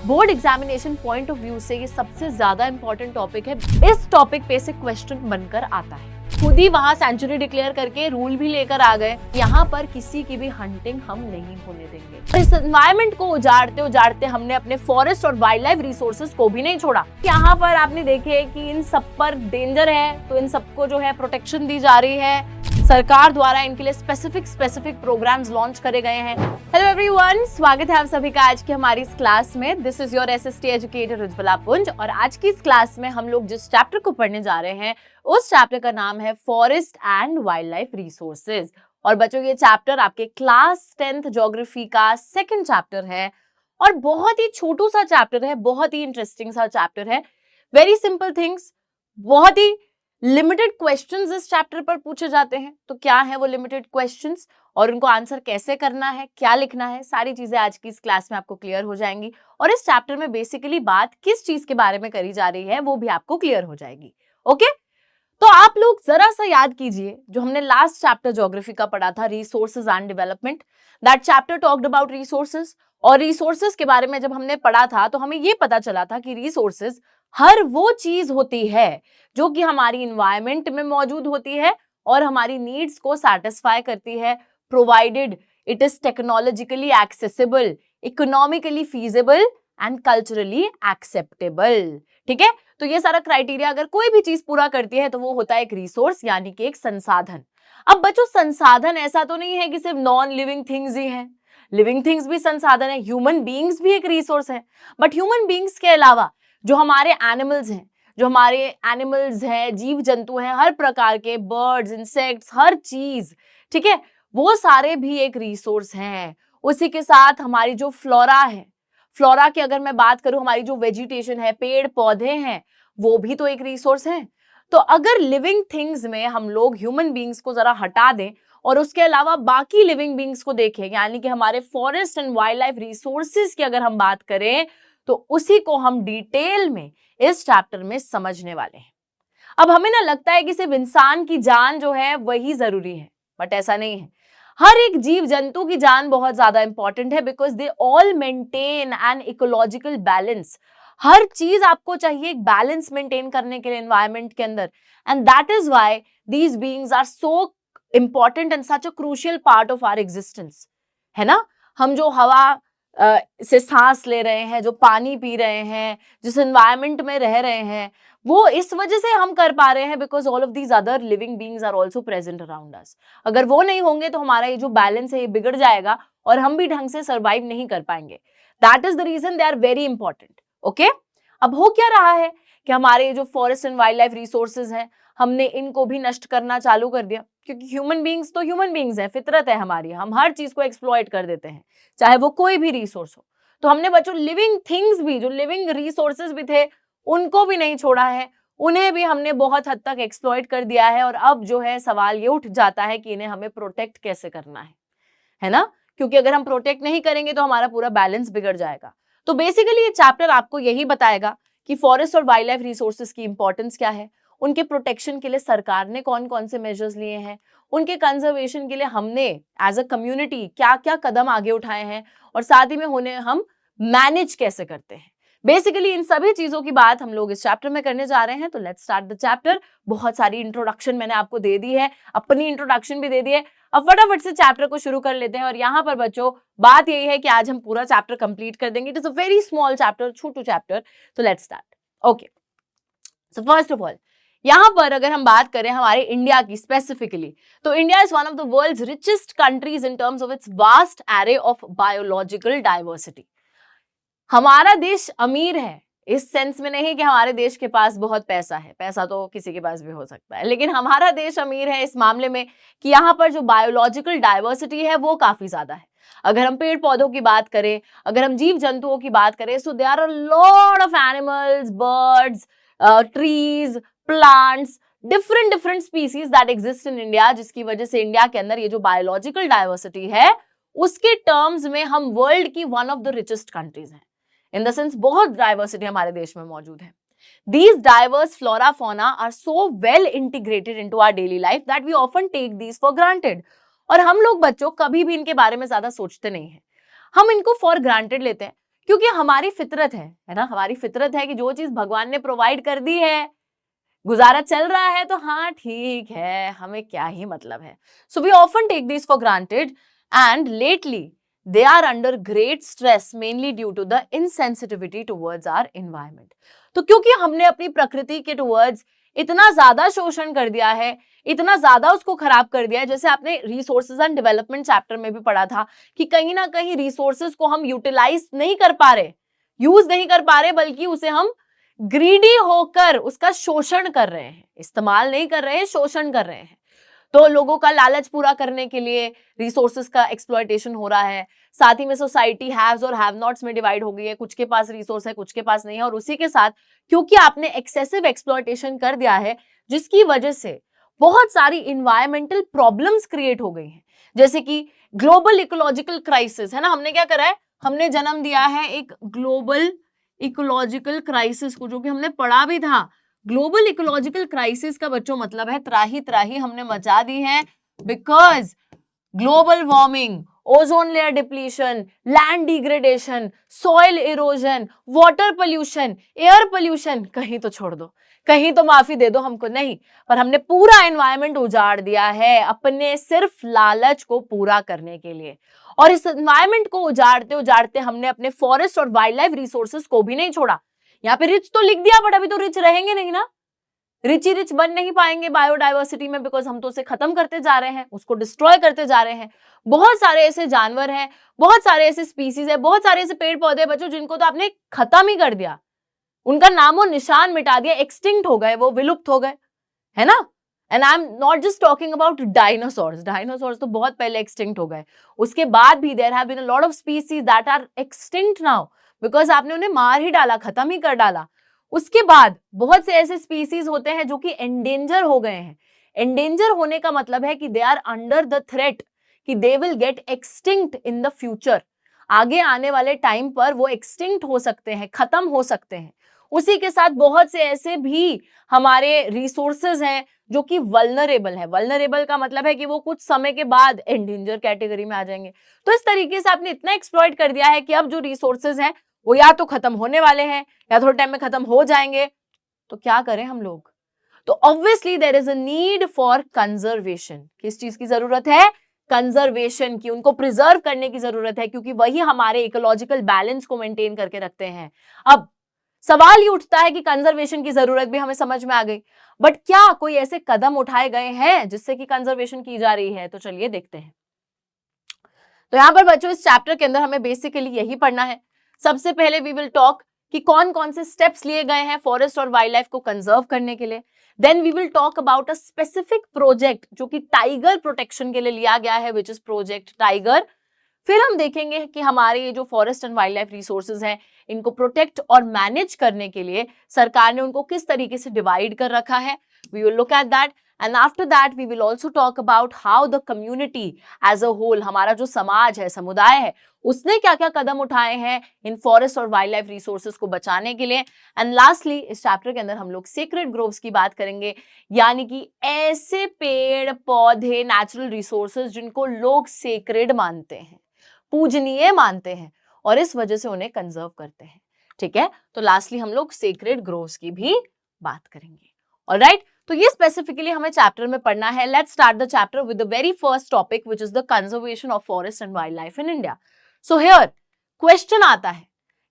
Board examination point of view से ये सबसे ज्यादा इंपॉर्टेंट टॉपिक है। इस टॉपिक पे से क्वेश्चन बनकर आता है। खुद ही वहां सेंचुरी डिक्लेयर करके रूल भी लेकर आ गए, यहाँ पर किसी की भी हंटिंग हम नहीं होने देंगे। इस एनवायरमेंट को उजाड़ते उजाड़ते हमने अपने फॉरेस्ट और वाइल्ड लाइफ रिसोर्सेज को भी नहीं छोड़ा। यहाँ पर आपने देखे कि इन सब पर डेंजर है, तो इन सबको जो है प्रोटेक्शन दी जा रही है। सरकार द्वारा इनके लिए स्पेसिफिक प्रोग्राम्स लॉन्च करे गए हैं। हेलो एवरीवन, स्वागत है आप सभी का आज की हमारी इस क्लास में। This is your SST educator Ujjwala पुंज और आज की इस क्लास में हम लोग जिस चैप्टर को पढ़ने जा रहे हैं उस चैप्टर का नाम है forest and wildlife resources. और बच्चों, ये चैप्टर आपके क्लास 10th ज्योग्राफी का सेकंड चैप्टर है और बहुत ही छोटू सा चैप्टर है, बहुत ही इंटरेस्टिंग सा चैप्टर है। वेरी सिंपल थिंग्स, बहुत ही लिमिटेड क्वेश्चंस इस चैप्टर पर पूछे जाते हैं। तो क्या है वो लिमिटेड क्वेश्चंस और उनको आंसर कैसे करना है, क्या लिखना है, सारी चीजें आज की इस क्लास में आपको क्लियर हो जाएंगी। और इस चैप्टर में बेसिकली बात किस चीज के बारे में करी जा रही है वो भी आपको क्लियर हो जाएगी। ओके, तो आप लोग जरा सा याद कीजिए जो हमने लास्ट चैप्टर ज्योग्राफी का पढ़ा था, resources and development. That chapter talked about resources. और रिसोर्सेज के बारे में जब हमने पढ़ा था तो हमें ये पता चला था कि रिसोर्सेज हर वो चीज होती है जो कि हमारी इन्वायरमेंट में मौजूद होती है और हमारी नीड्स को सैटिस्फाई करती है, provided it is technologically accessible, economically feasible and culturally acceptable. ठीक है, तो ये सारा क्राइटेरिया अगर कोई भी चीज पूरा करती है तो वो होता है एक रिसोर्स, यानी कि एक संसाधन। अब बच्चों, संसाधन ऐसा तो नहीं है कि सिर्फ नॉन लिविंग थिंग्स ही हैं, लिविंग थिंग्स भी संसाधन है, ह्यूमन बीइंग्स भी एक रिसोर्स है। बट ह्यूमन बीइंग्स के अलावा जो हमारे एनिमल्स हैं, जीव जंतु हैं, हर प्रकार के बर्ड्स, इंसेक्ट्स, हर चीज, ठीक है, वो सारे भी एक रिसोर्स हैं। उसी के साथ हमारी जो फ्लोरा है, फ्लोरा की अगर मैं बात करूं, हमारी जो वेजिटेशन है, पेड़ पौधे हैं, वो भी तो एक रिसोर्स है। तो अगर लिविंग थिंग्स में हम लोग ह्यूमन बीइंग्स को जरा हटा दें और उसके अलावा बाकी लिविंग बीइंग्स को देखें, यानी कि हमारे forest and wildlife resources की अगर हम बात करें, तो उसी को हम डिटेल में इस चैप्टर में समझने वाले हैं। अब हमें ना लगता है कि सिर्फ इंसान की जान जो है वही जरूरी है, बट ऐसा नहीं है। हर एक जीव जंतु की जान बहुत ज्यादा इंपॉर्टेंट है, because they all maintain an ecological balance. हर चीज आपको चाहिए एक बैलेंस मेंटेन करने के लिए एनवायरनमेंट के अंदर, and that is why these beings are so important and such a crucial part of our existence. है ना, हम जो हवा से सांस ले रहे हैं, जो पानी पी रहे हैं, जिस एनवायरनमेंट में रह रहे हैं, वो इस वजह से हम कर पा रहे हैं because all of these other living beings are also present around us. अगर वो नहीं होंगे तो हमारा ये जो बैलेंस है ये बिगड़ जाएगा और हम भी ढंग से सर्वाइव नहीं कर पाएंगे। That is the reason they are very important. Okay, अब हो क्या रहा है कि हमारे जो forest and wildlife resources हैं, हमने इनको भी नष्ट करना चालू कर दिया, क्योंकि ह्यूमन बीइंग्स तो ह्यूमन बीइंग्स हैं, फितरत है हमारी, हम हर चीज को एक्सप्लॉइट कर देते हैं, चाहे वो कोई भी रिसोर्स हो। तो हमने बच्चों लिविंग थिंग्स भी, जो लिविंग रिसोर्सेज भी थे, उनको भी नहीं छोड़ा है, उन्हें भी हमने बहुत हद तक एक्सप्लॉइट कर दिया है। और अब जो है सवाल ये उठ जाता है कि इन्हें हमें प्रोटेक्ट कैसे करना है ना, क्योंकि अगर हम प्रोटेक्ट नहीं करेंगे तो हमारा पूरा बैलेंस बिगड़ जाएगा। तो बेसिकली ये चैप्टर आपको यही बताएगा कि फॉरेस्ट और वाइल्ड लाइफ रिसोर्सेज की इंपॉर्टेंस क्या है, उनके प्रोटेक्शन के लिए सरकार ने कौन कौन से मेजर्स लिए हैं, उनके कंजर्वेशन के लिए हमने एज अ कम्युनिटी क्या क्या कदम आगे उठाए हैं, और साथ ही में उन्हें हम मैनेज कैसे करते हैं। बेसिकली इन सभी चीजों की बात हम लोग इस चैप्टर में करने जा रहे हैं। तो लेट्स स्टार्ट द चैप्टर। बहुत सारी इंट्रोडक्शन मैंने आपको दे दी है, अपनी इंट्रोडक्शन भी दे दी है। अब फटाफट से चैप्टर को शुरू कर लेते हैं। और यहाँ पर बच्चों बात यही है कि आज हम पूरा चैप्टर कंप्लीट कर देंगे। It is a very small chapter, छोटू चैप्टर। तो let's start. Okay, so first of all यहाँ पर अगर हम बात करें हमारे इंडिया की स्पेसिफिकली, तो India is one of the world's richest countries in terms of its vast array of biological diversity. हमारा देश अमीर है इस सेंस में नहीं कि हमारे देश के पास बहुत पैसा है, पैसा तो किसी के पास भी हो सकता है, लेकिन हमारा देश अमीर है इस मामले में कि यहाँ पर जो बायोलॉजिकल डाइवर्सिटी है वो काफी ज्यादा है। अगर हम पेड़ पौधों की बात करें, अगर हम जीव जंतुओं की बात करें, so there are a lot of animals, birds, trees, plants, different species that exist in India, जिसकी वजह से इंडिया के अंदर ये जो बायोलॉजिकल डाइवर्सिटी है उसके टर्म्स में हम वर्ल्ड की one of the richest countries हैं। इन द सेंस बहुत डाइवर्सिटी हमारे देश में मौजूद है। These diverse flora fauna are so well integrated into our daily life that we often take these for granted. और हम लोग बच्चों कभी भी इनके बारे में ज्यादा सोचते नहीं हैं, हम इनको फॉर ग्रांटेड लेते हैं क्योंकि हमारी फितरत है ना, हमारी फितरत है कि जो चीज भगवान ने प्रोवाइड कर दी है, गुजारा चल रहा है तो हाँ ठीक है, हमें क्या ही मतलब है. So we often take this for granted and lately they are under great stress mainly due to the insensitivity towards our environment. तो क्योंकि हमने अपनी प्रकृति के टुवर्ड्स इतना ज्यादा शोषण कर दिया है, इतना ज्यादा उसको खराब कर दिया है, जैसे आपने रिसोर्सेज एंड डेवलपमेंट चैप्टर में भी पढ़ा था कि कहीं ना कहीं रिसोर्सेज को हम यूटिलाइज नहीं कर पा रहे, यूज नहीं कर पा रहे, बल्कि उसे हम ग्रीडी होकर उसका शोषण कर रहे हैं, इस्तेमाल नहीं कर रहे हैं, शोषण कर रहे हैं. तो लोगों का लालच पूरा करने के लिए रिसोर्सेज का एक्सप्लॉयटेशन हो रहा है. साथ ही में सोसाइटी हैव्स और हैव नॉट्स में डिवाइड हो गई है, कुछ के पास रिसोर्स है, कुछ के पास नहीं है. और उसी के साथ क्योंकि आपने एक्सेसिव एक्सप्लॉयटेशन कर दिया है, जिसकी वजह से बहुत सारी इन्वायरमेंटल प्रॉब्लम्स क्रिएट हो गई हैं, जैसे कि ग्लोबल इकोलॉजिकल क्राइसिस है ना. हमने क्या करा है, हमने जन्म दिया है एक ग्लोबल इकोलॉजिकल क्राइसिस को, जो कि हमने पढ़ा भी था. ग्लोबल इकोलॉजिकल क्राइसिस का बच्चों मतलब है त्राही त्राही हमने मचा दी है, because global warming, ozone layer depletion, land degradation, soil erosion, water pollution, air pollution, कहीं तो छोड़ दो, कहीं तो माफी दे दो हमको, नहीं, पर हमने पूरा एनवायरनमेंट उजाड़ दिया है अपने सिर्फ लालच को पूरा करने के लिए. और इस एनवायरनमेंट को उजाड़ते उजाड़ते हमने अपने फॉरेस्ट और वाइल्ड लाइफ रिसोर्सेज को भी नहीं छोड़ा. यहाँ पे रिच तो लिख दिया, बट अभी तो रिच रहेंगे नहीं ना, रिच ही रिच बन नहीं पाएंगे बायोडाइवर्सिटी में, बिकॉज हम तो उसे खत्म करते जा रहे हैं, उसको डिस्ट्रॉय करते जा रहे हैं. बहुत सारे ऐसे जानवर हैं, बहुत सारे ऐसे स्पीसीज है, बहुत सारे ऐसे पेड़ पौधे बच्चों जिनको तो आपने खत्म ही कर दिया, उनका नामो निशान मिटा दिया, एक्सटिंक्ट हो गए, वो विलुप्त हो गए, है ना. And I am not just talking about dinosaurs, dinosaurs तो बहुत पहले एक्सटिंक्ट हो गए. उसके बाद भी there have been a lot of species that are extinct now, because आपने उन्हें मार ही डाला, खत्म ही कर डाला. उसके बाद बहुत से ऐसे स्पीसीज होते हैं जो कि एंडेंजर हो गए हैं. एंडेंजर होने का मतलब है कि they are under the threat कि they will get extinct in the future. आगे आने वाले टाइम पर वो एक्सटिंक्ट हो सकते हैं, खत्म हो सकते हैं. उसी के साथ बहुत से ऐसे भी हमारे रिसोर्सेज हैं जो कि वल्नरेबल है. वल्नरेबल का मतलब है कि वो कुछ समय के बाद एंडेंजर कैटेगरी में आ जाएंगे. तो इस तरीके से आपने इतना एक्सप्लॉइट कर दिया है कि अब जो रिसोर्सेज हैं वो या तो खत्म होने वाले हैं या थोड़े टाइम में खत्म हो जाएंगे. तो क्या करें हम लोग? तो obviously there is a need for conservation. किस चीज की जरूरत है? कंजर्वेशन की, उनको प्रिजर्व करने की जरूरत है, क्योंकि वही हमारे इकोलॉजिकल बैलेंस को मेंटेन करके रखते हैं. अब सवाल ये उठता है कि कंजर्वेशन की जरूरत भी हमें समझ में आ गई, बट क्या कोई ऐसे कदम उठाए गए हैं जिससे कि कंजर्वेशन की जा रही है? तो चलिए देखते हैं. तो यहां पर बच्चों इस चैप्टर के अंदर हमें बेसिकली यही पढ़ना है. सबसे पहले वी विल टॉक कि कौन कौन से स्टेप्स लिए गए हैं फॉरेस्ट और वाइल्ड लाइफ को कंजर्व करने के लिए. Then we will talk about a specific project जो कि टाइगर प्रोटेक्शन के लिए लिया गया है, विच इज प्रोजेक्ट टाइगर. फिर हम देखेंगे कि हमारे ये जो forest and wildlife resources हैं, इनको प्रोटेक्ट और मैनेज करने के लिए सरकार ने उनको किस तरीके से डिवाइड कर रखा है. We will look at that. And after that we will also talk about how the community as a whole, हमारा जो समाज है, समुदाय है, उसने क्या क्या कदम उठाए हैं इन फॉरेस्ट और वाइल्ड लाइफ रिसोर्सेज को बचाने के लिए. एंड लास्टली इस चैप्टर के अंदर हम लोग सीक्रेट ग्रोव्स की बात करेंगे, यानी कि ऐसे पेड़ पौधे, नेचुरल रिसोर्सेज जिनको लोग सेक्रेड मानते हैं, पूजनीय मानते हैं, और इस वजह से उन्हें कंजर्व करते हैं. ठीक है, तो लास्टली हम लोग सीक्रेट ग्रोव्स की भी बात करेंगे. ऑलराइट, तो ये स्पेसिफिकली हमें चैप्टर में पढ़ना है. Let's start the chapter with the very first topic which is the conservation of forest and wild life in India. So here question आता है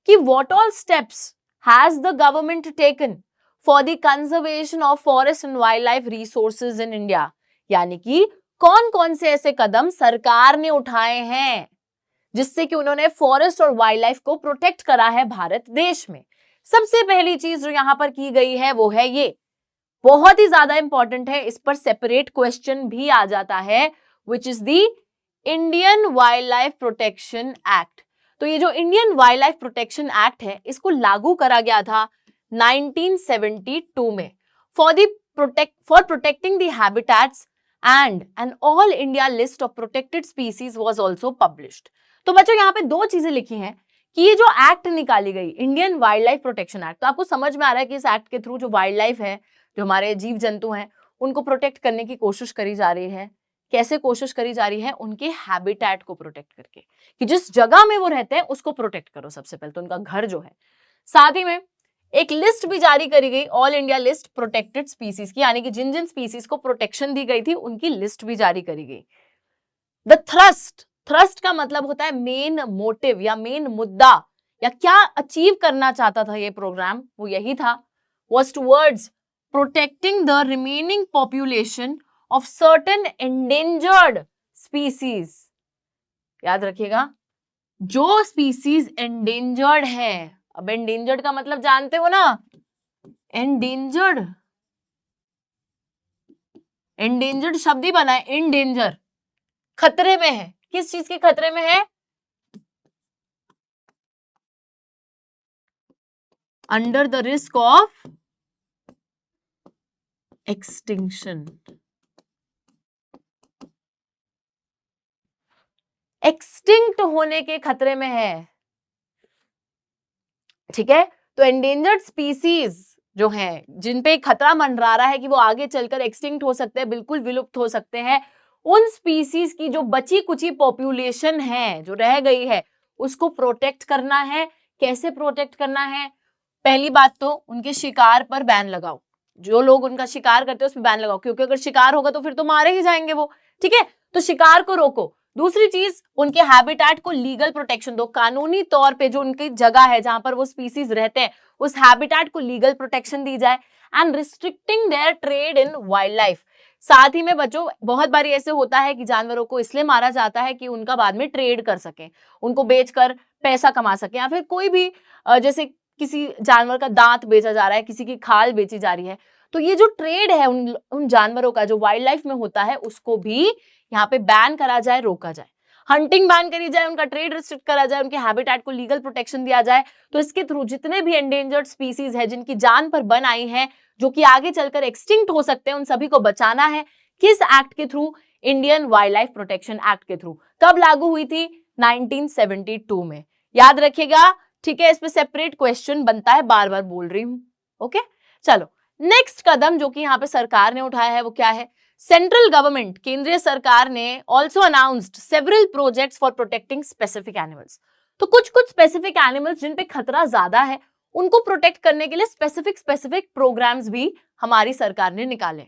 कि what all steps has the government taken for the conservation of forest and wildlife resources in India, यानी कि कौन कौन से ऐसे कदम सरकार ने उठाए हैं जिससे कि उन्होंने फॉरेस्ट और वाइल्ड लाइफ को प्रोटेक्ट करा है भारत देश में. सबसे पहली चीज जो यहां पर की गई है वो है ये, बहुत ही ज्यादा इंपॉर्टेंट है, इस पर सेपरेट क्वेश्चन भी आ जाता है, which is the Indian wildlife protection act. तो ये जो Indian wildlife protection act है, इसको लागू करा गया था 1972 में for protecting the habitats and an all India list of protected species was also published. तो बच्चों यहाँ पे दो चीजें लिखी हैं कि ये जो एक्ट निकाली गई, Indian wildlife protection act, तो आपको समझ में आ रहा है कि इस एक्ट के थ्रू जो वाइल्ड लाइफ है, जो हमारे जीव जंतु हैं, उनको प्रोटेक्ट करने की कोशिश करी जा रही है. कैसे कोशिश करी जा रही है, उनके हैबिटेट को प्रोटेक्ट करके, कि जिस जगह में वो रहते हैं उसको प्रोटेक्ट करो सबसे पहले तो, उनका घर जो है। साथ ही में एक लिस्ट भी जारी करी गई, all India list protected species की, यानी कि जिन जिन स्पीसीज को प्रोटेक्शन दी गई थी उनकी लिस्ट भी जारी करी गई। द थ्रस्ट का मतलब होता है मेन मोटिव या मेन मुद्दा, या क्या अचीव करना चाहता था ये प्रोग्राम, वो यही था, was towards protecting the remaining population of certain endangered species। याद रखिएगा, जो स्पीसीज एंडेंजर्ड है, अब एंडेंजर्ड का मतलब जानते हो ना, एंडेंजर्ड, एंडेंजर्ड शब्द ही बना है, इन डेंजर, खतरे में है। किस चीज के खतरे में है? Under the risk of extinction, extinct होने के खतरे में है, ठीक है। तो एंडेंजर्ड स्पीसीज जो हैं, जिन पे खतरा मंडरा रहा है कि वो आगे चलकर एक्सटिंक्ट हो सकते हैं, बिल्कुल विलुप्त हो सकते हैं, उन स्पीसीज की जो बची कुची पॉपुलेशन है, जो रह गई है, उसको प्रोटेक्ट करना है। कैसे प्रोटेक्ट करना है? पहली बात तो उनके शिकार पर बैन लगाओ, जो लोग उनका शिकार करते हैं उस पर बैन लगाओ, क्योंकि अगर शिकार होगा तो फिर तो मारे ही जाएंगे वो, ठीक है। तो शिकार को रोको। दूसरी चीज, उनके हैबिटेट को लीगल प्रोटेक्शन दो, कानूनी तौर पे जो उनकी जगह है जहां पर वो स्पीसीज रहते हैं उस हैबिटेट को लीगल प्रोटेक्शन दी जाए। And restricting their trade in wildlife. साथ ही में बच्चों, बहुत बार ऐसे होता है कि जानवरों को इसलिए मारा जाता है कि उनका बाद में ट्रेड कर सके, उनको बेचकर पैसा कमा सके, या फिर कोई भी जैसे किसी जानवर का दांत बेचा जा रहा है, किसी की खाल बेची जा रही है, तो ये जो ट्रेड है उन जानवरों का जो वाइल्ड लाइफ में होता है, उसको भी यहाँ पे बैन करा जाए, रोका जाए। हंटिंग बैन करी जाए, उनका ट्रेड रिस्ट्रिक्ट करा जाए, उनके हैबिटेट को लीगल प्रोटेक्शन दिया जाए। तो इसके थ्रू जितने भी एंडेंजर्ड स्पीसीज है, जिनकी जान पर बन आई है, जो कि आगे चलकर एक्सटिंक्ट हो सकते हैं, उन सभी को बचाना है। किस एक्ट के through? Indian wildlife protection act के थ्रू। कब लागू हुई थी? 1972 में। याद रखिएगा, ठीक है। इस पे सेपरेट क्वेश्चन बनता है, बार बार बोल रही हूं, ओके। चलो, नेक्स्ट कदम जो कि यहाँ पे सरकार ने उठाया है वो क्या है? सेंट्रल गवर्नमेंट, केंद्रीय सरकार ने also announced several projects for protecting specific animals. तो कुछ स्पेसिफिक एनिमल्स जिन पे खतरा ज्यादा है, उनको प्रोटेक्ट करने के लिए स्पेसिफिक प्रोग्राम्स भी हमारी सरकार ने निकाले।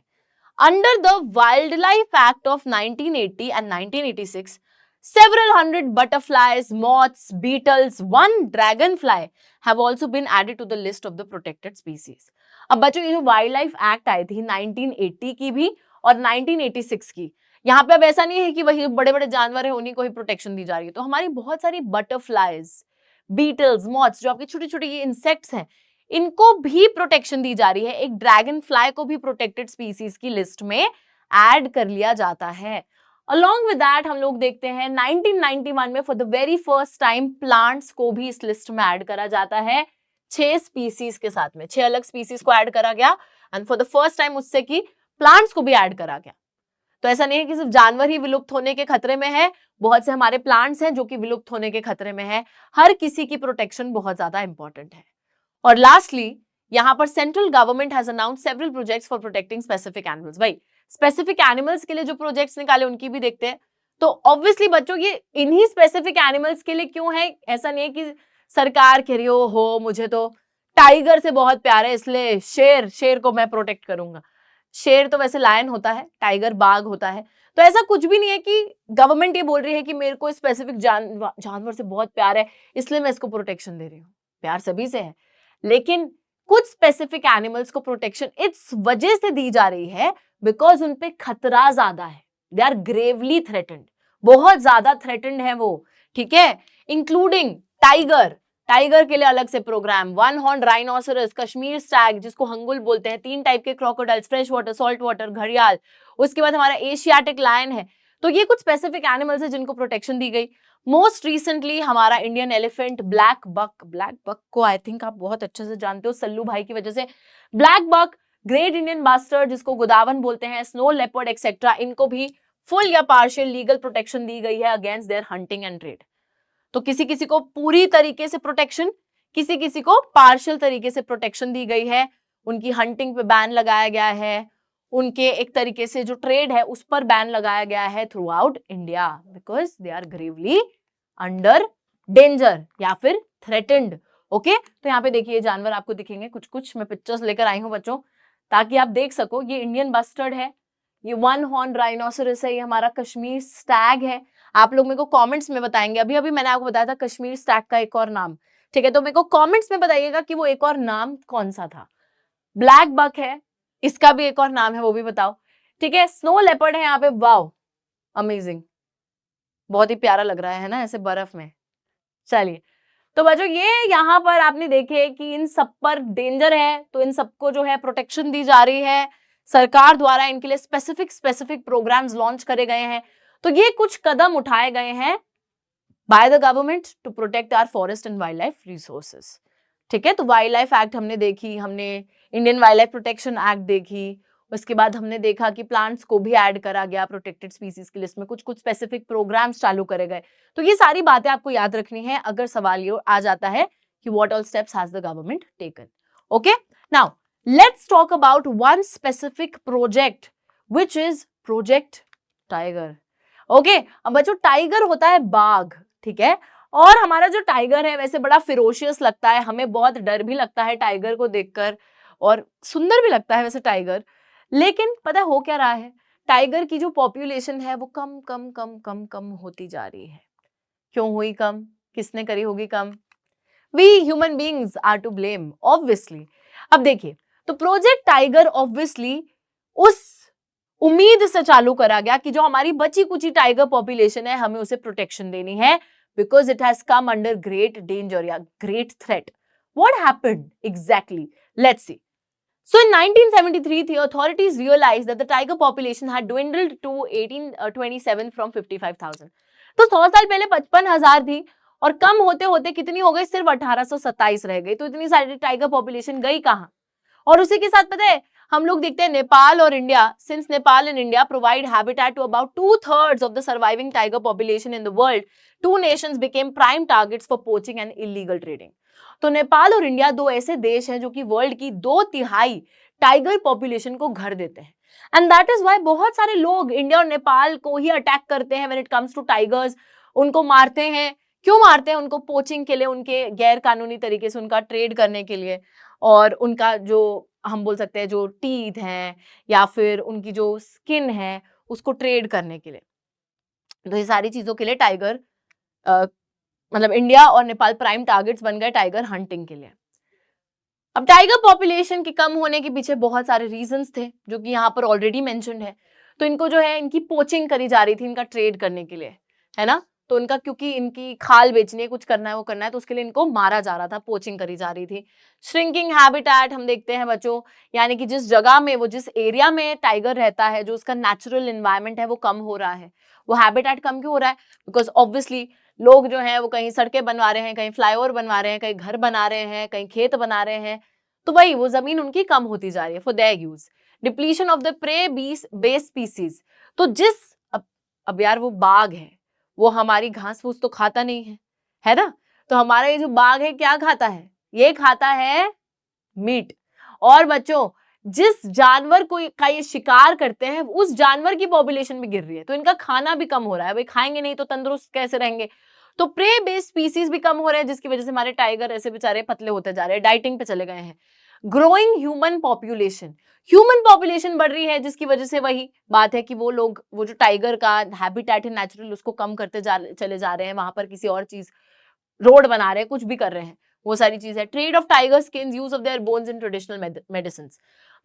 Under the wild life act of 1980 and 1986, several hundred butterflies, moths, beetles, one dragonfly have also been added to the list of the protected species। अब बच्चों, ये जो वाइल्ड लाइफ एक्ट आई थी 1980 की भी और 1986 की, यहाँ पे अब ऐसा नहीं है कि वही बड़े बड़े जानवर है उन्हीं को ही प्रोटेक्शन दी जा रही है। तो हमारी बहुत सारी बटरफ्लाइज, बीटल्स, मॉथ्स, जो आपकी छोटी छोटी ये इंसेक्ट्स हैं, इनको भी प्रोटेक्शन दी जा रही है। एक ड्रैगन फ्लाई को भी प्रोटेक्टेड स्पीसीज की लिस्ट में ऐड कर लिया जाता है। अलॉन्ग विद दैट हम लोग देखते हैं 1991 में for the very first time plants को भी इस लिस्ट में ऐड करा जाता है, 6 स्पीसीज के साथ में, 6 अलग स्पीसीज को ऐड करा गया। And for the first time उससे की प्लांट्स को भी ऐड करा गया। तो ऐसा नहीं है कि सिर्फ जानवर ही विलुप्त होने के खतरे में है, बहुत से हमारे प्लांट्स हैं जो कि विलुप्त होने के खतरे में है। हर किसी की प्रोटेक्शन बहुत ज्यादा इंपॉर्टेंट है। और लास्टली, यहाँ पर central government has announced several projects for protecting specific animals. भाई, स्पेसिफिक एनिमल्स के लिए जो प्रोजेक्ट्स निकाले उनकी भी देखते हैं। तो ऑब्वियसली बच्चों, ये इन्हीं स्पेसिफिक एनिमल्स के लिए क्यों है? ऐसा नहीं है कि सरकार कह रही हो मुझे तो टाइगर से बहुत प्यार है इसलिए शेर को मैं प्रोटेक्ट करूंगा। शेर तो वैसे लायन होता है, टाइगर बाघ होता है। तो ऐसा कुछ भी नहीं है कि गवर्नमेंट ये बोल रही है कि मेरे को स्पेसिफिक जानवर से बहुत प्यार है इसलिए मैं इसको प्रोटेक्शन दे रही हूँ। प्यार सभी से है, लेकिन कुछ स्पेसिफिक एनिमल्स को प्रोटेक्शन इस वजह से दी जा रही है बिकॉज उन पे खतरा ज्यादा है। दे आर ग्रेवली थ्रेटेंड, बहुत ज्यादा थ्रेटेंड है वो, ठीक है। इंक्लूडिंग टाइगर के लिए अलग से program, one horn rhinoceros, Kashmir stag जिसको हंगुल बोलते हैं, 3 टाइप के crocodiles, fresh water, salt water, घड़ियाल, उसके बाद हमारा एशियाटिक लायन है। तो ये कुछ स्पेसिफिक एनिमल्स है जिनको प्रोटेक्शन दी गई। मोस्ट रिसेंटली हमारा इंडियन एलिफेंट, ब्लैक बक को आई थिंक आप बहुत अच्छे से जानते हो सल्लू भाई की वजह से। Black buck, great Indian bustard जिसको गोदावन बोलते हैं, स्नो लेपर्ड एक्सेट्रा, इनको भी फुल या पार्शियल लीगल प्रोटेक्शन दी गई है against their hunting and trade. तो किसी किसी को पूरी तरीके से प्रोटेक्शन, किसी किसी को पार्शियल तरीके से प्रोटेक्शन दी गई है। उनकी हंटिंग पे बैन लगाया गया है, उनके एक तरीके से जो ट्रेड है उस पर बैन लगाया गया है throughout India, because they are gravely under danger या फिर थ्रेटेंड। ओके, तो यहाँ पे देखिए जानवर आपको दिखेंगे कुछ कुछ, मैं पिक्चर्स लेकर आई हूँ बच्चों ताकि आप देख सको। ये इंडियन बस्टर्ड है, ये वन हॉर्न राइनोसरस है, ये हमारा कश्मीर स्टैग है। आप लोग मेरे को कमेंट्स में बताएंगे, अभी अभी मैंने आपको बताया था कश्मीर स्टैग का एक और नाम, ठीक है, तो मेरे को कमेंट्स में बताइएगा कि वो एक और नाम कौन सा था। ब्लैक बक है, इसका भी एक और नाम है, वो भी बताओ, ठीक है। स्नो लेपर्ड है यहाँ पे, वाओ अमेजिंग, बहुत ही प्यारा लग रहा है ना ऐसे बर्फ में। चलिए, तो बच्चों ये यहाँ पर आपने देखे कि इन सब पर डेंजर है, तो इन सबको जो है प्रोटेक्शन दी जा रही है सरकार द्वारा, इनके लिए स्पेसिफिक प्रोग्राम्स लॉन्च करे गए हैं। तो ये कुछ कदम उठाए गए हैं by the government to protect our forest and wildlife resources, ठीक है। तो वाइल्ड लाइफ एक्ट हमने देखी, हमने Indian wildlife protection act देखी, उसके बाद हमने देखा कि प्लांट्स को भी ऐड करा गया प्रोटेक्टेड स्पीसीज की लिस्ट में, कुछ कुछ स्पेसिफिक प्रोग्राम्स चालू करे गए। तो ये सारी बातें आपको याद रखनी है अगर सवाल ये आ जाता है कि what all steps has the government taken. Okay, now let's talk about one specific project which is project tiger. Okay, अब बच्चों टाइगर होता है बाघ, ठीक है, और हमारा जो टाइगर है वैसे बड़ा फिरोशियस लगता है, हमें बहुत डर भी लगता है टाइगर को देखकर, और सुंदर भी लगता है वैसे टाइगर। लेकिन पता हो क्या रहा है, टाइगर की जो पॉपुलेशन है वो कम कम कम कम कम होती जा रही है। क्यों हुई कम, किसने करी होगी कम? We human beings are to blame obviously. अब देखिए, तो प्रोजेक्ट टाइगर ऑब्वियसली उस उम्मीद से चालू करा गया कि जो हमारी बची कुची टाइगर पॉपुलेशन है हमें उसे प्रोटेक्शन देनी है, because it has come under great danger या great threat. What happened exactly, let's see. So in 1973, the authorities realized that the tiger population had dwindled to 1827 from 55,000. तो 100 साल पहले 55,000 थी और कम होते होते कितनी हो गई, सिर्फ 1827 रह गई। तो इतनी सारी टाइगर पॉपुलेशन गई कहाँ? और उसी के साथ पता है हम लोग देखते हैं नेपाल और India, since Nepal and India provide habitat to about 2/3 of the surviving tiger population in the world, two nations became prime targets for poaching and illegal trading. तो नेपाल और इंडिया दो ऐसे देश हैं जो कि वर्ल्ड की 2/3 टाइगर पॉपुलेशन को घर देते हैं, एंड दैट इज व्हाई बहुत सारे लोग इंडिया और नेपाल को ही अटैक करते हैं when it comes to tigers, उनको मारते हैं। क्यों मारते हैं? उनको पोचिंग के लिए, उनके गैर कानूनी तरीके से उनका ट्रेड करने के लिए, और उनका जो हम बोल सकते हैं जो टीथ हैं या फिर उनकी जो स्किन है उसको ट्रेड करने के लिए। तो ये सारी चीजों के लिए टाइगर मतलब इंडिया और नेपाल प्राइम टारगेट्स बन गए टाइगर हंटिंग के लिए। अब टाइगर पॉपुलेशन के कम होने के पीछे बहुत सारे रीजंस थे जो कि यहाँ पर ऑलरेडी मेंशन्ड है। तो इनको जो है इनकी पोचिंग करी जा रही थी इनका ट्रेड करने के लिए, है ना। तो इनका क्योंकि इनकी खाल बेचनी है, कुछ करना है, वो करना है, तो उसके लिए इनको मारा जा रहा था, पोचिंग करी जा रही थी। श्रिंकिंग हैबिटेट हम देखते हैं बच्चों, यानी कि जिस जगह में वो जिस एरिया में टाइगर रहता है, जो उसका नेचुरल एनवायरनमेंट है वो कम हो रहा है। वो हैबिटेट कम क्यों हो रहा है? बिकॉज ऑब्वियसली लोग जो है वो कहीं सड़कें बनवा रहे हैं, कहीं फ्लाईओवर बनवा रहे हैं, कहीं घर बना रहे हैं, कहीं खेत बना रहे हैं, तो वही वो जमीन उनकी कम होती जा रही है for their use. Depletion of the prey base species, तो जिस अब यार वो बाघ है, वो हमारी घास फूस तो खाता नहीं है ना। तो हमारा ये जो बाघ है क्या खाता है? ये खाता है मीट। और बच्चों जिस जानवर को का ये शिकार करते हैं उस जानवर की पॉपुलेशन भी गिर रही है, तो इनका खाना भी कम हो रहा है। भाई खाएंगे नहीं तो तंदुरुस्त कैसे रहेंगे? तो प्रे बेस्ड स्पीसीज भी कम हो रहे हैं, जिसकी वजह से हमारे टाइगर ऐसे बेचारे पतले होते जा रहे हैं, डाइटिंग पे चले गए हैं। ग्रोइंग ह्यूमन पॉपुलेशन बढ़ रही है, जिसकी वजह से वही बात है कि वो लोग वो जो टाइगर का हैबिटेट है नेचुरल उसको कम करते चले जा रहे हैं, वहां पर किसी और चीज रोड बना रहे हैं, कुछ भी कर रहे हैं, वो सारी चीज है। Trade off tiger skins, use of their bones in traditional medicine.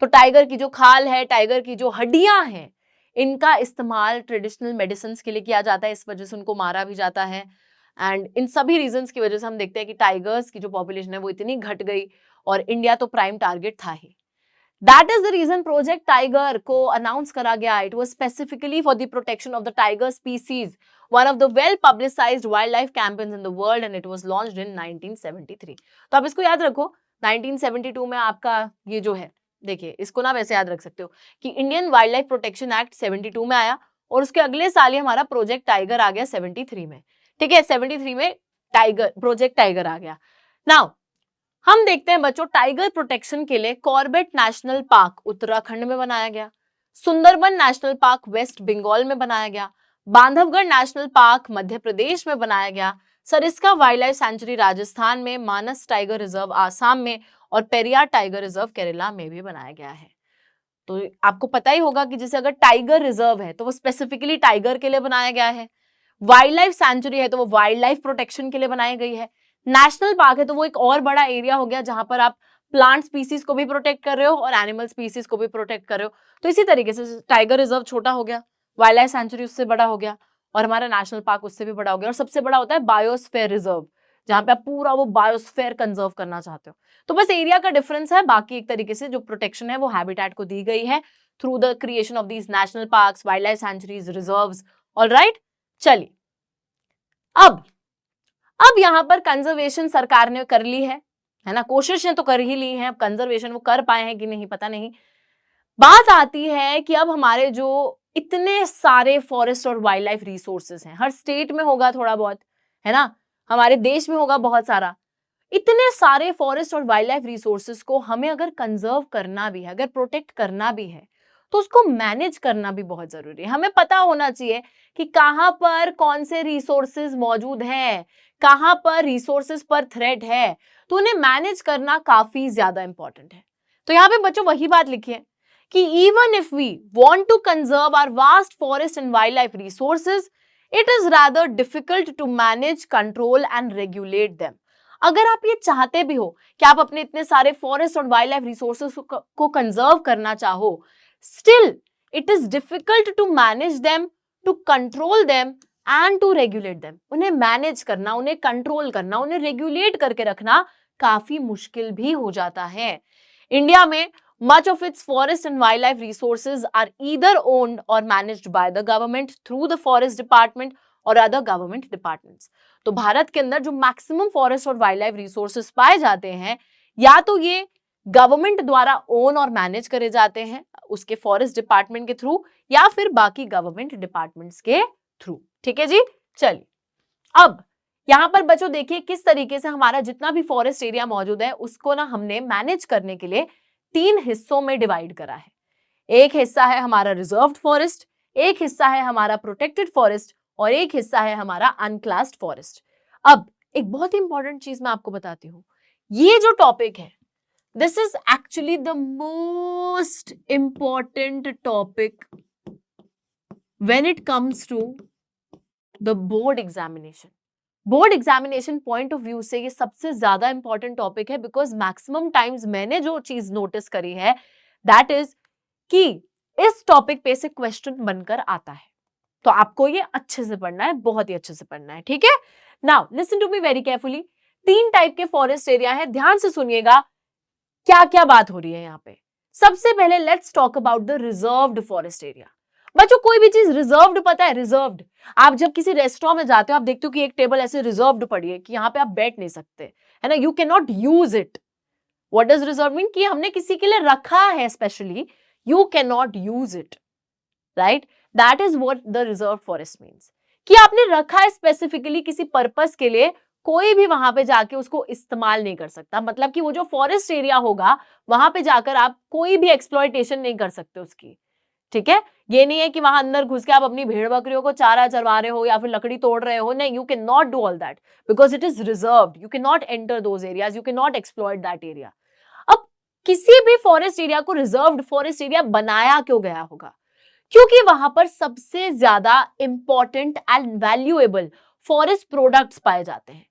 तो टाइगर की जो खाल है, टाइगर की जो हड्डियां हैं, इनका इस्तेमाल ट्रेडिशनल मेडिसिन के लिए किया जाता है, इस वजह से उनको मारा भी जाता है। एंड इन सभी रीजंस की वजह से हम देखते हैं कि टाइगर्स की जो पॉपुलेशन है वो इतनी घट गई, और इंडिया तो प्राइम टारगेट था ही। That is the reason Project Tiger को अनाउंस करा गया। It was specifically for the protection of the tiger species, one of the well publicized wildlife campaigns in the world, and it was launched in 1973। तो आप इसको याद रखो, 1972 में आपका ये जो है, देखिए इसको ना वैसे याद रख सकते हो कि Indian wildlife protection act 72 में आया, और उसके अगले साल ही हमारा प्रोजेक्ट टाइगर आ गया 73 में, ठीक है। 73 में टाइगर प्रोजेक्ट टाइगर आ गया। नाउ हम देखते हैं बच्चों टाइगर प्रोटेक्शन के लिए कॉर्बेट नेशनल पार्क उत्तराखंड में बनाया गया। Sundarban national park West Bengal में बनाया गया, बांधवगढ़ नेशनल पार्क मध्य प्रदेश में बनाया गया, Sariska wildlife sanctuary Rajasthan में, मानस टाइगर रिजर्व आसाम में और पेरियार टाइगर रिजर्व केरला में भी बनाया गया है। तो आपको पता ही होगा कि जैसे अगर टाइगर रिजर्व है तो वो स्पेसिफिकली टाइगर के लिए बनाया गया है, वाइल्ड लाइफ सेंचुरी है तो वो वाइल्ड लाइफ प्रोटेक्शन के लिए बनाई गई है, नेशनल पार्क है तो वो एक और बड़ा एरिया हो गया जहां पर आप प्लांट स्पीसीज को भी प्रोटेक्ट कर रहे हो और एनिमल स्पीसीज को भी प्रोटेक्ट कर रहे हो। तो इसी तरीके से टाइगर रिजर्व छोटा हो गया, वाइल्ड लाइफ सेंचुरी उससे बड़ा हो गया और हमारा नेशनल पार्क उससे भी बड़ा हो गया, और सबसे बड़ा होता है बायोस्फीयर रिजर्व, जहां पे आप पूरा वो बायोस्फीयर कंजर्व करना चाहते हो। तो बस एरिया का डिफरेंस है, बाकी एक तरीके से जो प्रोटेक्शन है वो हैबिटेट को दी गई है through the creation of these national parks, wild life sanctuaries, reserves. Alright, चलिए अब यहां पर कंजर्वेशन सरकार ने कर ली है ना, कोशिशें तो कर ही ली हैं, अब कंजर्वेशन वो कर पाए हैं कि नहीं पता नहीं। बात आती है कि अब हमारे जो इतने सारे फॉरेस्ट और वाइल्ड लाइफ रिसोर्सेज हैं, हर स्टेट में होगा थोड़ा बहुत, है ना, हमारे देश में होगा बहुत सारा, इतने सारे फॉरेस्ट और वाइल्ड लाइफ रिसोर्सेज को हमें अगर कंजर्व करना भी है, अगर प्रोटेक्ट करना भी है, तो उसको मैनेज करना भी बहुत जरूरी है। हमें पता होना चाहिए कि कहां पर कौन से रिसोर्सेज मौजूद हैं, कहां पर रिसोर्सेज पर थ्रेट है, तो उन्हें मैनेज करना काफी ज्यादा इंपॉर्टेंट है। तो यहाँ पे बच्चों वही बात लिखी है कि even if we want to conserve our vast forest and wildlife resources, it is rather difficult to manage, control and regulate them. अगर आप ये चाहते भी हो कि आप अपने इतने सारे फॉरेस्ट और वाइल्ड लाइफ रिसोर्सेज को कंजर्व करना चाहो, still it is difficult to manage them, to control them and to regulate them. उन्हें मैनेज करना, उन्हें कंट्रोल करना, उन्हें रेगुलेट करके रखना काफी मुश्किल भी हो जाता है। इंडिया में much of its forest and wildlife resources are either owned or managed by the government through the forest department और other government departments। तो भारत के अंदर जो मैक्सिमम फॉरेस्ट और वाइल्ड लाइफ रिसोर्सेज पाए जाते हैं, या तो ये गवर्नमेंट द्वारा ओन और मैनेज करे जाते हैं उसके फॉरेस्ट डिपार्टमेंट के थ्रू, या फिर बाकी गवर्नमेंट डिपार्टमेंट्स के थ्रू। ठीक है जी, चलिए अब यहां पर बच्चों देखिए किस तरीके से हमारा जितना भी फॉरेस्ट एरिया मौजूद है उसको ना हमने मैनेज करने के लिए 3 हिस्सों में डिवाइड करा है। एक हिस्सा है हमारा रिजर्व्ड फॉरेस्ट, एक हिस्सा है हमारा प्रोटेक्टेड फॉरेस्ट और एक हिस्सा है हमारा अनक्लास्ड फॉरेस्ट। अब एक बहुत ही इंपॉर्टेंट चीज मैं आपको बताती हूं, ये जो टॉपिक है this is actually the most important topic when it comes to the board examination. Board examination point of view से ये सबसे ज्यादा इंपॉर्टेंट टॉपिक है, बिकॉज मैक्सिमम टाइम्स मैंने जो चीज नोटिस करी है दैट इज कि इस टॉपिक पे से क्वेश्चन बनकर आता है। तो आपको ये अच्छे से पढ़ना है, बहुत ही अच्छे से पढ़ना है, ठीक है। Now listen to me very carefully. 3 type के फॉरेस्ट एरिया है, ध्यान से सुनिएगा क्या क्या बात हो रही है यहाँ पे। सबसे पहले let's talk about the reserved forest area. बच्चों कोई भी चीज रिजर्व्ड पता है, रिजर्व्ड, आप जब किसी रेस्टोरेंट में जाते हो आप देखते हो कि एक टेबल ऐसे रिजर्व्ड पड़ी है कि यहाँ पे आप बैठ नहीं सकते, है ना, you can not use it. What does reserve mean? कि हमने किसी के लिए रखा है specially, you can not use it, right, that is what the reserve forest means, कि आपने रखा है स्पेसिफिकली किसी पर्पस के लिए, कोई भी वहां पे जाके उसको इस्तेमाल नहीं कर सकता। मतलब कि वो जो फॉरेस्ट एरिया होगा वहां पे जाकर आप कोई भी एक्सप्लॉयटेशन नहीं कर सकते उसकी, ठीक है। ये नहीं है कि वहां अंदर घुस के आप अपनी भेड़ बकरियों को चारा चरवा रहे हो या फिर लकड़ी तोड़ रहे हो, नहीं, you can not do all that because it is reserved, you can not enter those areas, you can not exploit that area. अब किसी भी फॉरेस्ट एरिया को रिजर्व्ड फॉरेस्ट एरिया बनाया क्यों गया होगा? क्योंकि वहां पर सबसे ज्यादा important and valuable forest products पाए जाते हैं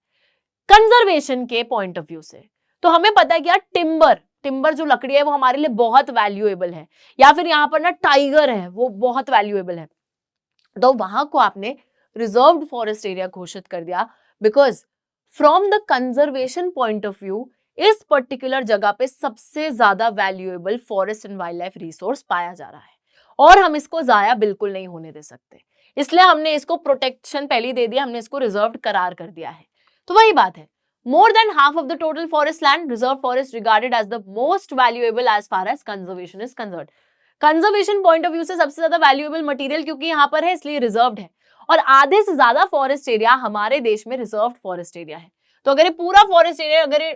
कंजर्वेशन के पॉइंट ऑफ व्यू से। तो हमें पता है कि यार टिम्बर जो लकड़ी है वो हमारे लिए बहुत वैल्यूएबल है, या फिर यहाँ पर ना टाइगर है वो बहुत वैल्यूएबल है, तो वहां को आपने रिजर्व्ड फॉरेस्ट एरिया घोषित कर दिया because from the conservation point of view इस पर्टिकुलर जगह पे सबसे ज्यादा valuable forest and wild life resource पाया जा रहा है और हम इसको जाया बिल्कुल नहीं होने दे सकते, इसलिए हमने इसको प्रोटेक्शन पहले दे दिया, हमने इसको रिजर्व्ड करार कर दिया है। तो वही बात है, more than half of the total forest land, reserve forest regarded as the most valuable as far as conservation is concerned। Conservation point of view से सबसे ज्यादा वैल्यूएबल मटेरियल क्योंकि यहाँ पर है इसलिए रिजर्व्ड है, और आधे से ज्यादा फॉरेस्ट एरिया हमारे देश में रिजर्व्ड फॉरेस्ट एरिया है। तो अगर ये पूरा फॉरेस्ट एरिया, अगर ये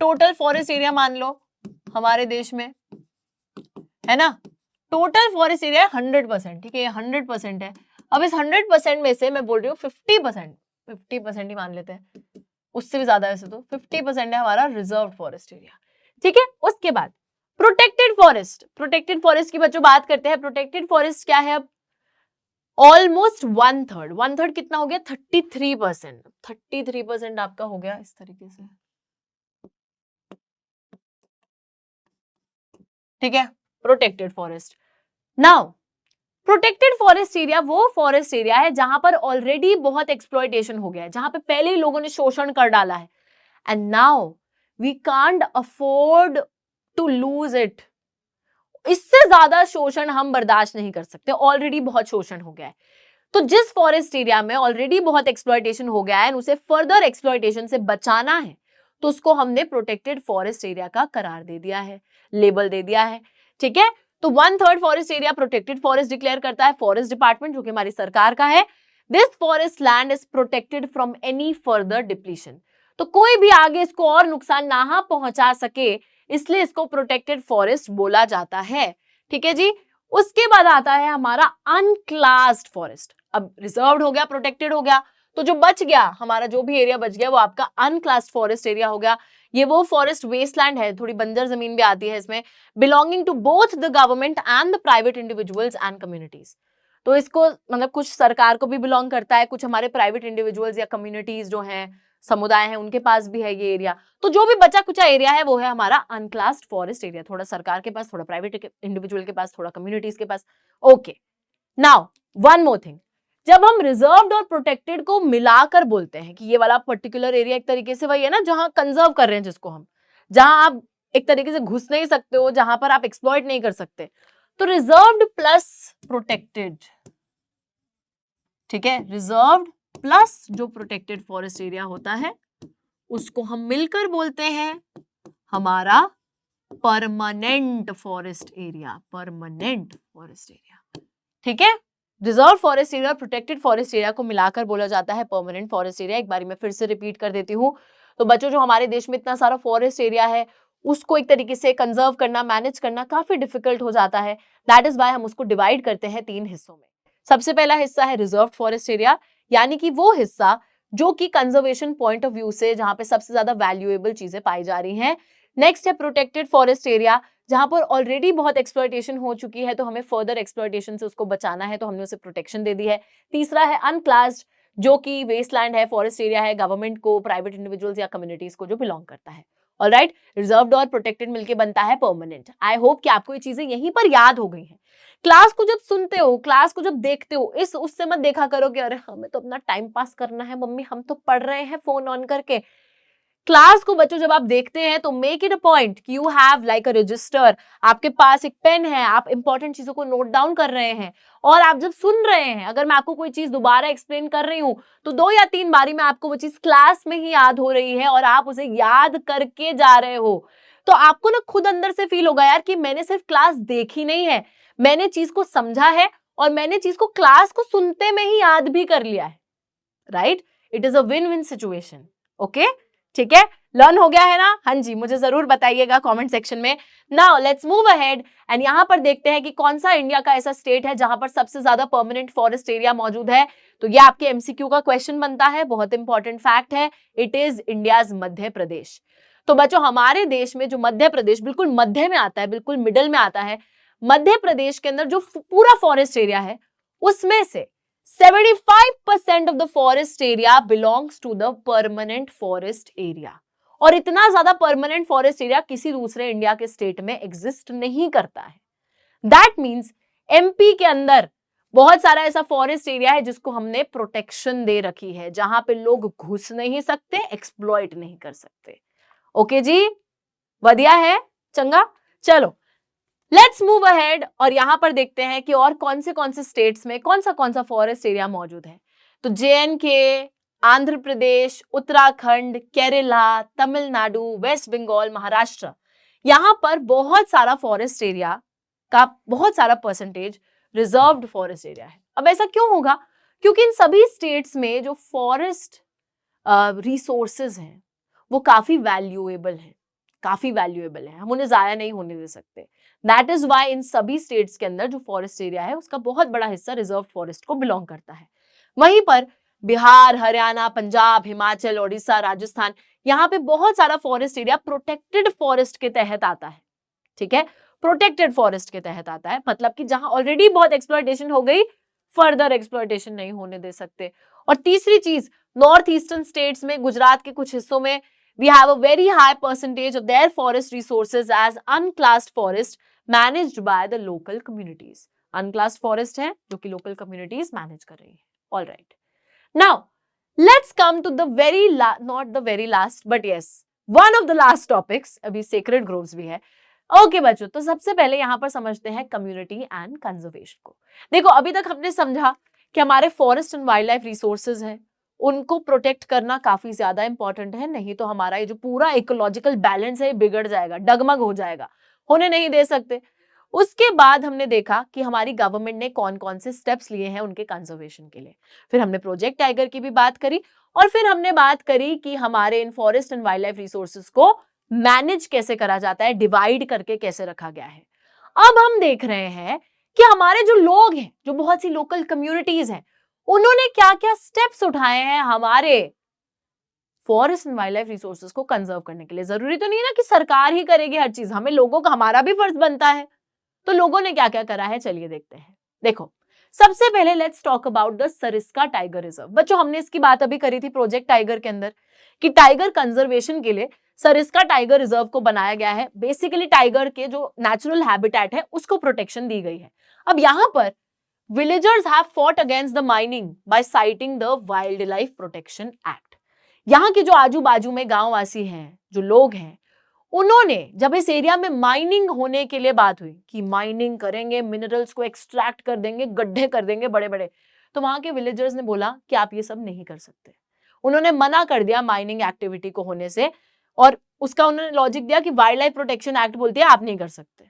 टोटल फॉरेस्ट एरिया मान लो हमारे देश में, है ना, टोटल फॉरेस्ट एरिया है 100%, ठीक है, 100% है। अब इस 100% में से मैं बोल रही हूँ 50% ही मान लेते हैं, उससे भी ज्यादा है वैसे तो, 50% है हमारा रिजर्व फॉरेस्ट एरिया, ठीक है। उसके बाद प्रोटेक्टेड फॉरेस्ट, प्रोटेक्टेड फॉरेस्ट की बच्चों बात करते हैं। प्रोटेक्टेड फॉरेस्ट क्या है? अब ऑलमोस्ट 1/3, 1/3 कितना हो गया? 33%, 33% आपका हो गया इस तरीके से, ठीक है, protected forest. Now protected forest area वो फॉरेस्ट एरिया है जहां पर ऑलरेडी बहुत एक्सप्लॉयटेशन हो गया है, जहां पे पहले ही लोगों ने शोषण कर डाला है, and now we can't afford to lose it. इससे ज्यादा शोषण हम बर्दाश्त नहीं कर सकते, ऑलरेडी बहुत शोषण हो गया है। तो जिस फॉरेस्ट एरिया में ऑलरेडी बहुत एक्सप्लॉयटेशन हो गया है, उसे फर्दर एक्सप्लॉयटेशन से बचाना है, तो उसको हमने प्रोटेक्टेड फॉरेस्ट एरिया का करार दे दिया है, लेबल दे दिया है, ठीक है। तो 1/3 forest area protected forest declare करता है फॉरेस्ट डिपार्टमेंट, जो कि हमारी सरकार का है। This forest land is protected from any further depletion. तो कोई भी आगे इसको और नुकसान ना पहुंचा सके, इसलिए इसको प्रोटेक्टेड फॉरेस्ट बोला जाता है, ठीक है जी। उसके बाद आता है हमारा अनक्लास्ड फॉरेस्ट। अब रिजर्व्ड हो गया, प्रोटेक्टेड हो गया, तो जो बच गया हमारा, जो भी एरिया बच गया वो आपका अनक्लास्ड फॉरेस्ट एरिया हो गया। ये वो फॉरेस्ट वेस्टलैंड है, थोड़ी बंजर जमीन भी आती है इसमें, belonging to both the government and the private individuals and communities. तो इसको मतलब कुछ सरकार को भी बिलोंग करता है, कुछ हमारे प्राइवेट इंडिविजुअल्स या कम्युनिटीज जो हैं, समुदाय हैं, उनके पास भी है ये एरिया। तो जो भी बचा कुचा एरिया है वो है हमारा अनक्लास्ड फॉरेस्ट एरिया, थोड़ा सरकार के पास, थोड़ा प्राइवेट इंडिविजुअल के पास, थोड़ा कम्युनिटीज के पास। Okay, now one more thing, जब हम रिजर्व्ड और प्रोटेक्टेड को मिलाकर बोलते हैं कि ये वाला पर्टिकुलर एरिया एक तरीके से वही है ना जहां कंजर्व कर रहे हैं, जिसको हम, जहां आप एक तरीके से घुस नहीं सकते हो, जहां पर आप एक्सप्लॉइट नहीं कर सकते, तो रिजर्व्ड प्लस प्रोटेक्टेड, ठीक है, रिजर्व्ड प्लस जो प्रोटेक्टेड फॉरेस्ट एरिया होता है उसको हम मिलकर बोलते हैं हमारा permanent forest area, permanent forest area, ठीक है। रिजर्व फॉरेस्ट एरिया और प्रोटेक्टेड फॉरेस्ट एरिया को मिलाकर बोला जाता है परमानेंट फॉरेस्ट एरिया। एक बार मैं फिर से रिपीट कर देती हूँ। तो बच्चों, जो हमारे देश में इतना सारा फॉरेस्ट एरिया है उसको एक तरीके से कंजर्व करना, मैनेज करना काफी डिफिकल्ट हो जाता है। दैट इज वाई हम उसको डिवाइड करते हैं 3 हिस्सों में। सबसे पहला हिस्सा है रिजर्व फॉरेस्ट एरिया, यानी कि वो हिस्सा जो कि कंजर्वेशन पॉइंट ऑफ व्यू से जहां पे सबसे ज्यादा वैल्यूएबल चीजें पाई जा रही हैं। नेक्स्ट है प्रोटेक्टेड फॉरेस्ट एरिया, जहां पर ऑलरेडी बहुत एक्सप्लॉयटेशन हो चुकी है, तो हमें फर्दर एक्सप्लॉयटेशन से उसको बचाना है, तो हमने उसे प्रोटेक्शन दे दी है। तीसरा है अनक्लास्ड, जो कि वेस्टलैंड है, फॉरेस्ट एरिया है, गवर्नमेंट को, प्राइवेट इंडिविजुअल्स या कम्युनिटीज को जो बिलोंग करता है। ऑलराइट, रिजर्व्ड और प्रोटेक्टेड मिलकर बनता है परमानेंट। आई होप कि आपको ये चीजें यहीं पर याद हो गई हैं। क्लास को जब सुनते हो, क्लास को जब देखते हो, इस उससे मत देखा करो कि अरे हमें तो अपना टाइम पास करना है मम्मी, हम तो पढ़ रहे हैं फोन ऑन करके। क्लास को बच्चों जब आप देखते हैं तो मेक इट अ पॉइंट कि you have like a resistor, आपके पास एक पेन है, आप इंपॉर्टेंट चीजों को नोट डाउन कर रहे हैं, और आप जब सुन रहे हैं, अगर मैं आपको कोई चीज दोबारा एक्सप्लेन कर रही हूं तो 2 या 3 बारी में आपको वो चीज क्लास में ही याद हो रही है और आप उसे याद करके जा रहे हो, तो आपको ना खुद अंदर से फील होगा यार कि मैंने सिर्फ क्लास देखी नहीं है, मैंने चीज को समझा है और मैंने चीज को क्लास को सुनते में ही याद भी कर लिया है। Right, it is a win win situation. Okay, ठीक है, लर्न हो गया है ना? हाँ जी, मुझे जरूर बताइएगा कमेंट सेक्शन में। Now let's move ahead and यहां पर देखते हैं कि कौन सा इंडिया का ऐसा स्टेट है जहां पर सबसे ज्यादा परमानेंट फॉरेस्ट एरिया मौजूद है। तो ये आपके एमसीक्यू का क्वेश्चन बनता है, बहुत इंपॉर्टेंट फैक्ट है, it is India's Madhya Pradesh. तो बच्चों, हमारे देश में जो मध्य प्रदेश बिल्कुल मध्य में आता है, बिल्कुल मिडल में आता है, मध्य प्रदेश के अंदर जो पूरा फॉरेस्ट एरिया है उसमें से 75% of the forest area belongs to the permanent forest area. और इतना ज्यादा परमानेंट फॉरेस्ट एरिया किसी दूसरे इंडिया के स्टेट में एग्जिस्ट नहीं करता है। दैट मीन्स एमपी के अंदर बहुत सारा ऐसा फॉरेस्ट एरिया है जिसको हमने प्रोटेक्शन दे रखी है, जहां पे लोग घुस नहीं सकते, एक्सप्लॉइट नहीं कर सकते। ओके जी, बढ़िया है, चंगा। चलो लेट्स मूव अहेड और यहां पर देखते हैं कि और कौन से स्टेट्स में कौन सा फॉरेस्ट एरिया मौजूद है। तो जेएनके, आंध्र प्रदेश, उत्तराखंड, केरला, तमिलनाडु, वेस्ट बंगाल, महाराष्ट्र, यहां पर बहुत सारा फॉरेस्ट एरिया का बहुत सारा परसेंटेज रिजर्व्ड फॉरेस्ट एरिया है। अब ऐसा क्यों होगा? क्योंकि इन सभी स्टेट्स में जो फॉरेस्ट रिसोर्सेज हैं वो काफी वैल्यूएबल हैं। काफी वैल्यूएबल है, हम उन्हें जाया नहीं होने दे सकते। दैट इज वाई इन सभी स्टेट्स के अंदर जो फॉरेस्ट एरिया है उसका बहुत बड़ा हिस्सा रिजर्व फॉरेस्ट को बिलोंग करता है। वहीं पर बिहार, हरियाणा, पंजाब, हिमाचल, ओडिशा, राजस्थान, यहाँ पे बहुत सारा फॉरेस्ट एरिया प्रोटेक्टेड फॉरेस्ट के तहत आता है। ठीक है, प्रोटेक्टेड फॉरेस्ट के तहत आता है, मतलब कि जहां ऑलरेडी बहुत एक्सप्लॉयटेशन हो गई, फर्दर एक्सप्लॉयटेशन नहीं होने दे सकते। और तीसरी चीज, नॉर्थ ईस्टर्न स्टेट्स में, गुजरात के कुछ हिस्सों में we have a very high percentage of their forest resources as unclassed forest managed by the local communities. Unclassed forest है जो कि local communities manage कर रही है. All right. Now let's come to the not the very last, but yes, one of the last topics. अभी sacred groves भी है. Okay बच्चों, तो सबसे पहले यहाँ पर समझते हैं कम्युनिटी एंड कंजर्वेशन को। देखो, अभी तक हमने समझा कि हमारे forest and wildlife resources हैं, उनको प्रोटेक्ट करना काफी ज्यादा इंपॉर्टेंट है, नहीं तो हमारा ये जो पूरा इकोलॉजिकल बैलेंस है बिगड़ जाएगा, डगमग हो जाएगा, होने नहीं दे सकते। उसके बाद हमने देखा कि हमारी गवर्नमेंट ने कौन कौन से स्टेप्स लिए हैं उनके कंजर्वेशन के लिए। फिर हमने प्रोजेक्ट टाइगर की भी बात करी, और फिर हमने बात करी कि हमारे इन forest and wildlife resources को मैनेज कैसे करा जाता है, डिवाइड करके कैसे रखा गया है। अब हम देख रहे हैं कि हमारे जो लोग हैं, जो बहुत सी लोकल कम्युनिटीज हैं, उन्होंने क्या क्या स्टेप्स उठाए हैं हमारे forest and wildlife resources को कंजर्व करने के लिए। जरूरी तो नहीं ना कि सरकार ही करेगी हर चीज, हमें लोगों का, हमारा भी फर्ज बनता है। तो लोगों ने क्या क्या करा है, चलिए देखते हैं। देखो, सबसे पहले let's talk about the Sariska tiger reserve. बच्चों, हमने इसकी बात अभी करी थी प्रोजेक्ट टाइगर के अंदर कि टाइगर कंजर्वेशन के लिए सरिस्का टाइगर रिजर्व को बनाया गया है। बेसिकली टाइगर के जो नेचुरल हैबिटेट है उसको प्रोटेक्शन दी गई है। अब यहां पर villagers have fought against the mining by citing the wild life protection act. यहाँ के जो आजू बाजू में गांव वासी हैं, जो लोग हैं, उन्होंने जब इस एरिया में माइनिंग होने के लिए बात हुई कि माइनिंग करेंगे, मिनरल्स को एक्सट्रैक्ट कर देंगे, गड्ढे कर देंगे बड़े बड़े, तो वहां के विलेजर्स ने बोला कि आप ये सब नहीं कर सकते। उन्होंने मना कर दिया माइनिंग एक्टिविटी को होने से, और उसका उन्होंने लॉजिक दिया कि वाइल्ड लाइफ प्रोटेक्शन एक्ट बोलती है आप नहीं कर सकते,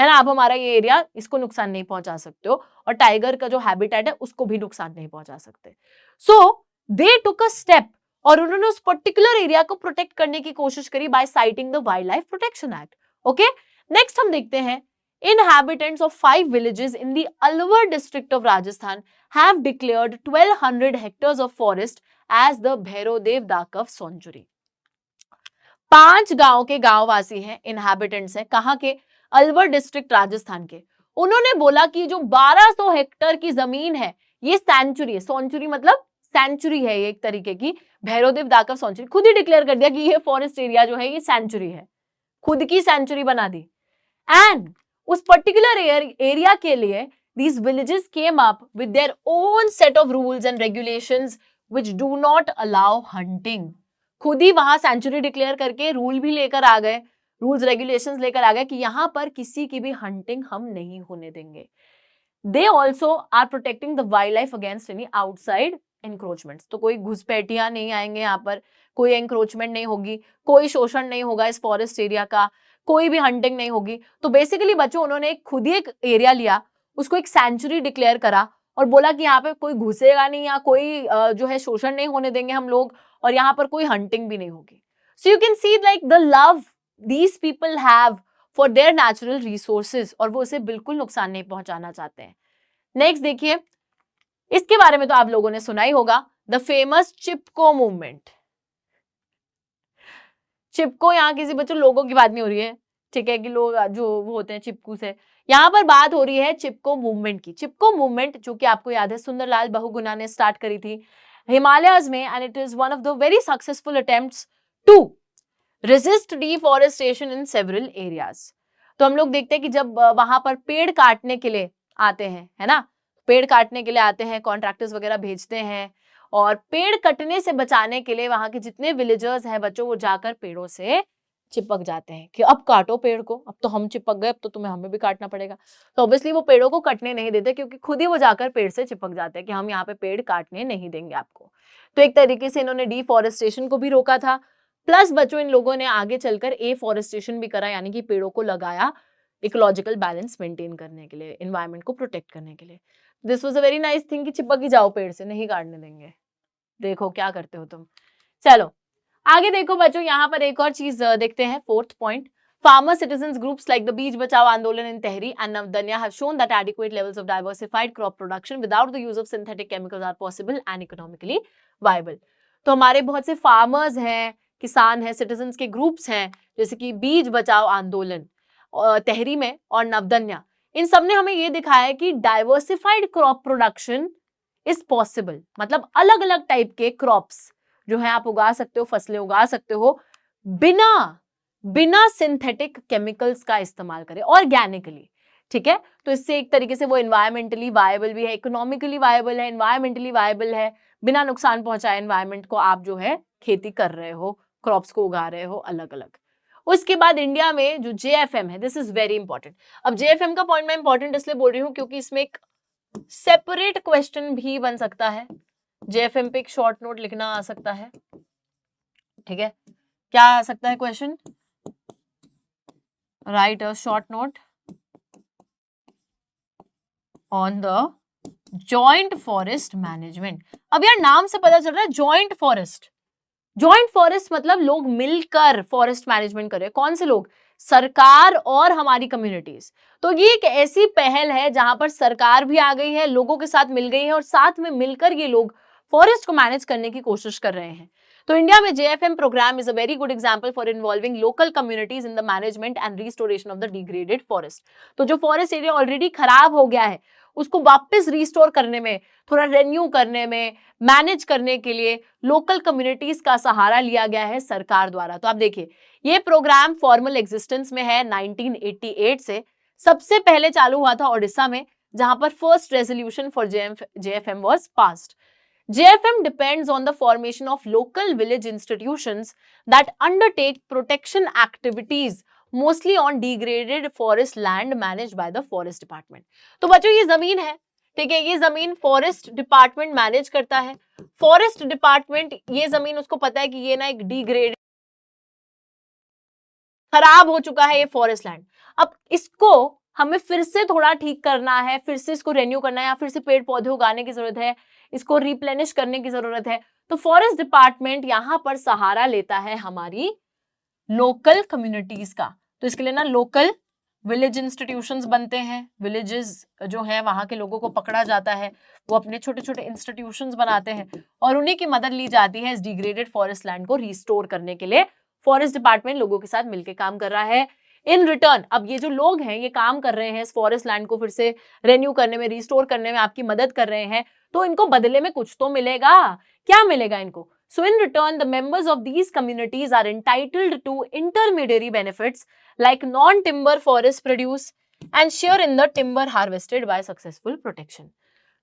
है ना, आप हमारा ये एरिया, इसको नुकसान नहीं पहुंचा सकते हो, और टाइगर का जो हैबिटेट है उसको भी नुकसान नहीं पहुंचा सकते। सो दे टुक अ स्टेप, और उन्होंने उस पर्टिकुलर एरिया को प्रोटेक्ट करने की कोशिश करी by citing the wild life protection act. Okay, next हम देखते हैं, inhabitants of 5 villages in the Alwar district of Rajasthan have declared 1200 hectares of forest as the Bhairodev Dakav sanctuary। 5 गांव के गांववासी हैं, इनहैबिटेंट्स हैं, कहां के, अलवर डिस्ट्रिक्ट राजस्थान के। उन्होंने बोला कि जो 1200 हेक्टेयर की जमीन है ये सेंचुरी है। सेंचुरी मतलब सेंचुरी है ये एक तरीके की, भैरवदेव दाकव सेंचुरी। खुद ही डिक्लेयर कर दिया कि ये फॉरेस्ट एरिया जो है ये सेंचुरी है, खुद की सेंचुरी बना दी। एंड उस पर्टिकुलर एरिया के लिए these villages came up with their own set of rules and regulations which do not allow hunting। खुद ही वहां सेंचुरी डिक्लेयर करके रूल भी लेकर आ गए, रूल्स रेगुलेशंस लेकर आ गए कि यहां पर किसी की भी हंटिंग हम नहीं होने देंगे। They also are protecting the wild life against any outside encroachments. तो कोई घुसपैठिया नहीं आएंगे यहाँ पर, कोई एंक्रोचमेंट नहीं होगी, कोई शोषण नहीं होगा इस फॉरेस्ट एरिया का, कोई भी हंटिंग नहीं होगी। तो बेसिकली बच्चों, उन्होंने खुद ही एक एरिया लिया, उसको एक सेंचुरी डिक्लेयर करा और बोला कि यहाँ पे कोई घुसेगा नहीं, या कोई जो है शोषण नहीं होने देंगे हम लोग, और यहाँ पर कोई हंटिंग भी नहीं होगी। So you can see like the love these people have for their natural resources, और वो उसे बिल्कुल नुकसान नहीं पहुंचाना चाहते हैं। नेक्स्ट देखिए, इसके बारे में तो आप लोगों ने सुना ही होगा, द फेमस चिपको मूवमेंट। चिपको, यहाँ किसी बच्चों लोगों की बात नहीं हो रही है, ठीक है, कि लोग जो वो होते हैं चिपकू से, यहाँ पर बात हो रही है चिपको मूवमेंट की। चिपको मूवमेंट जो कि आपको याद है सुंदरलाल बहुगुणा ने स्टार्ट करी थी हिमालयस में, and it is one of the very successful attempts to resist deforestation in several areas. तो हम लोग देखते हैं कि जब वहां पर पेड़ काटने के लिए आते हैं, है ना, पेड़ काटने के लिए आते हैं, कॉन्ट्रैक्टर्स वगैरह भेजते हैं, और पेड़ कटने से बचाने के लिए वहां के जितने विलेजर्स हैं बच्चों, वो जाकर पेड़ों से चिपक जाते हैं कि अब काटो पेड़ को, अब तो हम चिपक गए, अब तो तुम्हें हमें भी काटना पड़ेगा। तो ऑब्वियसली वो पेड़ों को कटने नहीं देते, क्योंकि खुद ही वो जाकर पेड़ से चिपक जाते हैं कि हम यहाँ पे पेड़ काटने नहीं देंगे आपको। तो एक तरीके से इन्होंने डिफॉरेस्टेशन को भी रोका था, प्लस बच्चों इन लोगों ने आगे चलकर एफॉरेस्टेशन भी करा, यानी कि पेड़ों को लगाया इकोलॉजिकल बैलेंस मेंटेन करने के लिए, एनवायरमेंट को प्रोटेक्ट करने के लिए। This was a very nice thing कि चिपक ही जाओ पेड़ से, नहीं काटने देंगे, देखो क्या करते हो तुम। चलो आगे देखो बच्चों, यहाँ पर एक और चीज देखते हैं, fourth point. Farmer citizens groups like the Beej Bachao Andolan in Tehri and Navdanya have shown that adequate levels of diversified crop production without the use of synthetic chemicals are possible and economically viable. तो हमारे बहुत से farmers हैं, किसान हैं, citizens के groups हैं, जैसे कि बीज बचाओ आंदोलन तेहरी में और नवदन्या, इन सब ने हमें ये दिखाया है कि diversified crop production is possible. मतलब अलग अलग टाइप के क्रॉप्स जो है आप उगा सकते हो, फसलें उगा सकते हो बिना सिंथेटिक केमिकल्स का इस्तेमाल करें, ऑर्गेनिकली। ठीक है, तो इससे एक तरीके से वो एनवायरमेंटली वायबल भी है, इकोनॉमिकली वायबल है, एनवायरमेंटली वायबल है, बिना नुकसान पहुंचाए एनवायरमेंट को आप जो है खेती कर रहे हो, क्रॉप्स को उगा रहे हो अलग अलग। उसके बाद इंडिया में जो JFM है, दिस इज वेरी इंपॉर्टेंट। अब JFM का पॉइंट मैं इंपॉर्टेंट इसलिए बोल रही हूँ क्योंकि इसमें एक सेपरेट क्वेश्चन भी बन सकता है। JFM पे एक शॉर्ट नोट लिखना आ सकता है। ठीक है, क्या आ सकता है question? Right a short note on the joint forest management. अब यार नाम से पता चल रहा है जॉइंट फॉरेस्ट। जॉइंट फॉरेस्ट मतलब लोग मिलकर फॉरेस्ट मैनेजमेंट कर रहे हैं। कौन से लोग? सरकार और हमारी कम्युनिटीज। तो ये एक ऐसी पहल है जहां पर सरकार भी आ गई है, लोगों के साथ मिल गई है और साथ में मिलकर ये लोग फॉरेस्ट को मैनेज करने की कोशिश कर रहे हैं। तो इंडिया में JFM program is a very good example for involving local communities in the management and restoration of the degraded forest. तो जो फॉरेस्ट एरिया ऑलरेडी खराब हो गया है उसको वापस रिस्टोर करने में, थोड़ा रेन्यू करने में, मैनेज करने के लिए लोकल कम्युनिटीज का सहारा लिया गया है सरकार द्वारा। तो आप देखिए ये प्रोग्राम फॉर्मल एग्जिस्टेंस में है 1988 से। सबसे पहले चालू हुआ था ओडिशा में, जहां पर first resolution for JFM was passed. JFM depends on the formation of local village institutions that undertake protection activities mostly on degraded forest land managed by the forest department। तो बच्चों ये जमीन है, ठीक है, ये जमीन फॉरेस्ट डिपार्टमेंट मैनेज करता है। फॉरेस्ट डिपार्टमेंट ये जमीन उसको पता है कि ये ना एक डिग्रेडेड खराब हो चुका है ये फॉरेस्ट लैंड, अब इसको हमें फिर से थोड़ा ठीक करना है, फिर से इसको रेन्यू करना है, या फिर से पेड़ पौधे उगाने की जरूरत है, इसको रिप्लेनिश करने की जरूरत है। तो फॉरेस्ट डिपार्टमेंट यहाँ पर सहारा लेता है हमारी लोकल कम्युनिटीज का। तो इसके लिए ना लोकल विलेज इंस्टीट्यूशंस बनते हैं, विलेजेस जो है वहां के लोगों को पकड़ा जाता है, वो अपने छोटे छोटे इंस्टीट्यूशंस बनाते हैं और उन्हीं की मदद ली जाती है इस डिग्रेडेड फॉरेस्ट लैंड को रिस्टोर करने के लिए। फॉरेस्ट डिपार्टमेंट लोगों के साथ मिलकर काम कर रहा है। इन रिटर्न अब ये जो लोग हैं ये काम कर रहे हैं इस फॉरेस्ट लैंड को फिर से रेन्यू करने में, रिस्टोर करने में आपकी मदद कर रहे हैं, तो इनको बदले में कुछ तो मिलेगा। क्या मिलेगा इनको? So in return, the members of these communities are entitled to intermediary benefits like non-timber forest produce and share in the timber harvested by successful protection।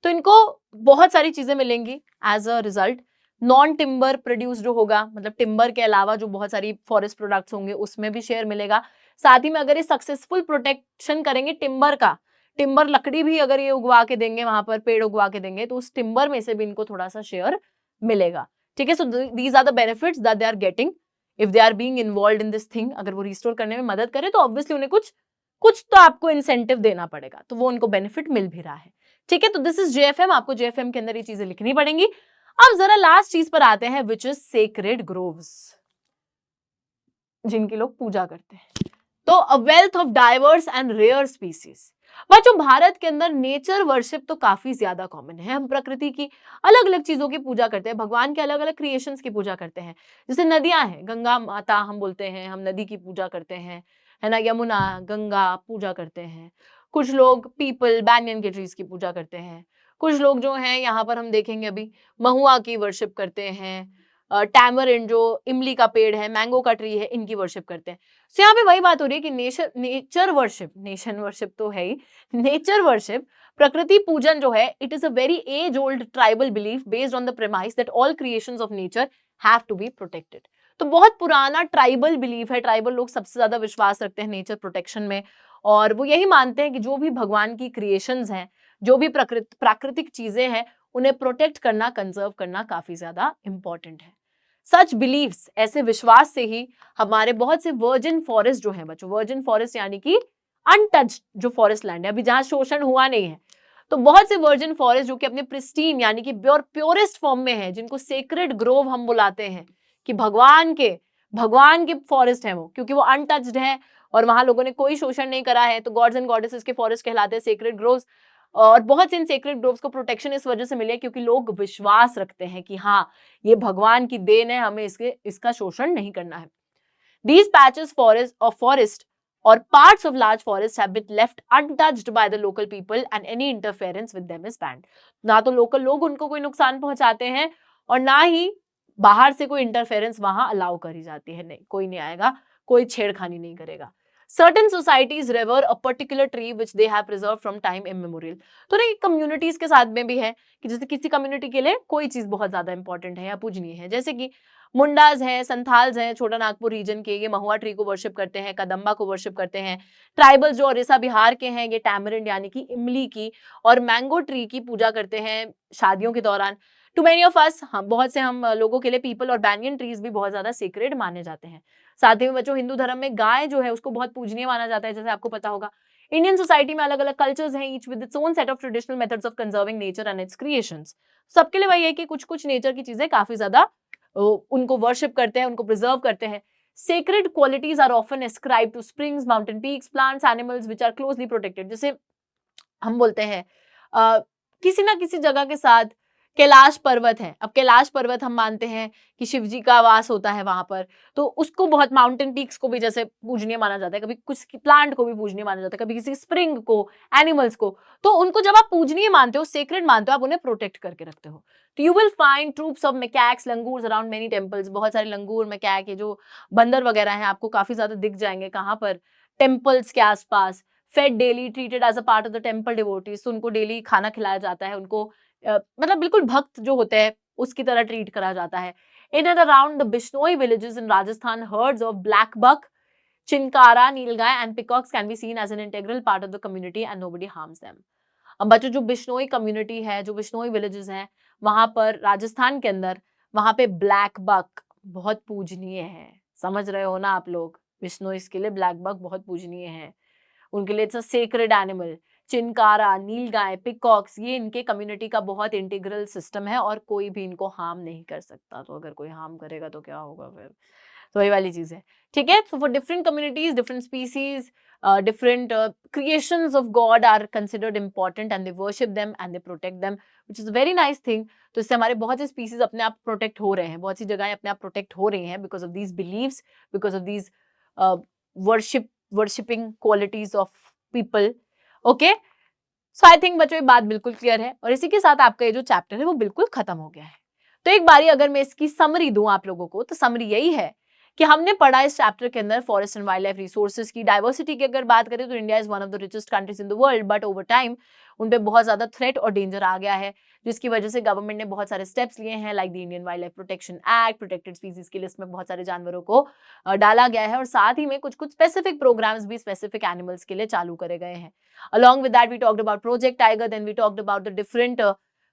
तो इनको बहुत सारी चीजें मिलेंगी as a result. Non timber produce जो होगा, मतलब timber के अलावा जो बहुत सारी फॉरेस्ट प्रोडक्ट्स होंगे उसमें भी शेयर मिलेगा। साथ ही में अगर ये सक्सेसफुल प्रोटेक्शन करेंगे टिम्बर का, टिम्बर लकड़ी भी अगर ये उगवा के देंगे, वहां पर पेड़ उगवा के देंगे, तो उस टिम्बर में से भी इनको थोड़ा सा शेयर मिलेगा। ठीक है, so these are the benefits that they are getting if they are being involved in this thing. अगर वो रिस्टोर करने में मदद करे तो ऑब्वियसली उन्हें कुछ तो आपको इंसेंटिव देना पड़ेगा, तो वो उनको बेनिफिट मिल भी रहा है। ठीक है, तो दिस इज JFM। आपको JFM के अंदर ये चीजें लिखनी पड़ेंगी। अब जरा लास्ट चीज पर आते हैं, विच इज सेक्रेड ग्रोव्स, जिनकी लोग पूजा करते हैं। तो a wealth of diverse and rare species. बच्चों भारत के अंदर नेचर वर्शिप तो काफी ज्यादा कॉमन है। हम प्रकृति की अलग अलग चीजों की पूजा करते हैं, भगवान के अलग अलग क्रिएशंस की पूजा करते हैं। जैसे नदियां हैं, गंगा माता हम बोलते हैं, हम नदी की पूजा करते हैं, है ना, यमुना गंगा पूजा करते हैं। कुछ लोग पीपल बैनियन के ट्रीज की पूजा करते हैं। कुछ लोग जो हैं यहाँ पर हम देखेंगे अभी महुआ की वर्शिप करते हैं, टैमरिंड जो इमली का पेड़ है, मैंगो का ट्री है, इनकी वर्शिप करते हैं। तो यहाँ पे वही बात हो रही है कि नेचर वर्शिप, नेशन वर्शिप तो है ही, नेचर वर्शिप, प्रकृति पूजन जो है, it is a very age old tribal belief based on the premise that all creations of nature have to be protected. तो बहुत पुराना ट्राइबल बिलीफ है, ट्राइबल लोग सबसे ज्यादा विश्वास रखते हैं नेचर प्रोटेक्शन में, और वो यही मानते हैं कि जो भी भगवान की क्रिएशंस हैं, जो भी प्राकृतिक चीजें हैं, उन्हें प्रोटेक्ट करना, कंजर्व करना काफी ज्यादा इंपॉर्टेंट है। सच बिलीव्स, ऐसे विश्वास से ही हमारे बहुत से वर्जिन फॉरेस्ट जो हैं बच्चों, वर्जिन फॉरेस्ट यानी कि अनटच्ड जो फॉरेस्ट लैंड है, अभी जहां शोषण हुआ नहीं है, तो बहुत से वर्जिन फॉरेस्ट जो कि अपने प्रिस्टीन यानी कि प्योरेस्ट फॉर्म में है, जिनको सेक्रेड ग्रोव हम बुलाते हैं, कि भगवान के फॉरेस्ट है वो, क्योंकि वो अनटच्ड है और वहां लोगों ने कोई शोषण नहीं करा है, तो गॉड्स एंड गॉडेसेस के फॉरेस्ट कहलाते हैं, सेक्रेड ग्रोव्स। और बहुत से इन सेक्रेड ग्रोव्स को प्रोटेक्शन इस वजह से मिले क्योंकि लोग विश्वास रखते हैं कि हाँ ये भगवान की देन है, हमें इसका शोषण नहीं करना है। These patches of forest or parts of large forests have been left untouched by the local people and any interference with them is banned. ना तो लोकल लोग उनको कोई नुकसान पहुंचाते हैं और ना ही बाहर से कोई इंटरफेरेंस वहां अलाउ करी जाती है। नहीं, कोई नहीं आएगा, कोई छेड़खानी नहीं करेगा। Certain societies revere a particular tree which they have preserved from time immemorial. तो नहीं, कम्युनिटीज के साथ में भी है कि जैसे किसी कम्युनिटी के लिए कोई चीज बहुत ज्यादा इंपॉर्टेंट है या पूजनीय है, जैसे कि मुंडाज हैं, संथाल्स हैं, छोटा नागपुर रीजन के, ये महुआ ट्री को वर्शिप करते हैं, कदम्बा को वर्शिप करते हैं। ट्राइबल जो ओडिशा बिहार के हैं, ये टैमरिंड यानी कि इमली की और मैंगो ट्री की पूजा करते हैं शादियों के दौरान। टू मेनी ऑफ अस, हम बहुत से हम लोगों के लिए पीपल और बैंयन ट्रीज भी बहुत ज्यादा सीक्रेट माने जाते हैं। साथ ही में बच्चों, हिंदू धर्म में गाय जो है उसको बहुत पूजनीय माना जाता है, जैसे आपको पता होगा। इंडियन सोसाइटी में अलग अलग कल्चर्स हैं, each with its own set of traditional methods of conserving nature and it's creations. सबके लिए वही है कि कुछ कुछ नेचर की चीजें काफी ज्यादा उनको वर्शिप करते हैं, उनको प्रिजर्व करते हैं। Sacred qualities are often ascribe to springs, mountain peaks, plants, animals which are closely protected. जैसे हम बोलते हैं किसी ना किसी जगह के साथ कैलाश पर्वत है, अब कैलाश पर्वत हम मानते हैं कि शिव जी का वास होता है वहां पर, तो उसको बहुत, माउंटेन पीक्स को भी जैसे पूजनीय माना जाता है, कभी कुछ प्लांट को भी पूजनीय माना जाता है, कभी किसी स्प्रिंग को, एनिमल्स को। तो उनको जब आप पूजनीय मानते हो, सेक्रेड मानते हो, आप उन्हें प्रोटेक्ट करके रखते हो। तो you will find troops of macaques, langurs around many temples. बहुत सारे लंगूर, मैकैक, ये जो बंदर वगैरह हैं आपको काफी ज्यादा दिख जाएंगे। कहाँ पर? टेम्पल्स के आसपास। Fed daily, treated as a part of the temple devotees, तो उनको डेली खाना खिलाया जाता है, उनको मतलब बिल्कुल भक्त जो होते हैं उसकी तरह ट्रीट करा जाता है। In and around the Bishnoi villages in Rajasthan, herds of black buck, chinkara, nilgai and peacocks can be seen as an integral part of the community and nobody harms them. अब बच्चों, जो बिश्नोई कम्युनिटी है, जो बिश्नोई विलेजेस हैं, वहां पर राजस्थान के अंदर, वहां पे ब्लैक बक बहुत पूजनीय है। समझ रहे हो ना आप लोग? बिश्नोइस के लिए ब्लैक बक बहुत पूजनीय है, उनके लिए it's a sacred animal. Chinkara, nilgai, peacocks, ये इनके कम्युनिटी का बहुत इंटीग्रल सिस्टम है और कोई भी इनको हार्म नहीं कर सकता। तो अगर कोई हार्म करेगा तो क्या होगा फिर? तो वही वाली चीज है, ठीक है। So for different communities, different species, different creations of God are considered important and they worship them and they protect them, which is a very nice thing. तो इससे हमारे बहुत से स्पीसीज अपने आप प्रोटेक्ट हो रहे हैं, बहुत सी जगहें अपने आप प्रोटेक्ट हो रही हैं because of these believes, because of these worshipping qualities of people. Okay, so I think बच्चों ये बात बिल्कुल क्लियर है और इसी के साथ आपका ये जो चैप्टर है वो बिल्कुल खत्म हो गया है। तो एक बारी अगर मैं इसकी समरी दूं आप लोगों को, तो समरी यही है कि हमने पढ़ा इस चैप्टर के अंदर forest and wildlife resources की डाइवर्सिटी की अगर बात करें तो India is one of the richest countries in the world, but over time उन पे बहुत ज्यादा थ्रेट और डेंजर आ गया है, जिसकी वजह से गवर्नमेंट ने बहुत सारे स्टेप्स लिए हैं, like the Indian wildlife protection act, protected species की लिस्ट में बहुत सारे जानवरों को डाला गया है और साथ ही में कुछ कुछ स्पेसिफिक प्रोग्राम्स भी स्पेसिफिक एनिमल्स के लिए चालू करे गए हैं। Along with that, we talked about Project Tiger, then we talked about the different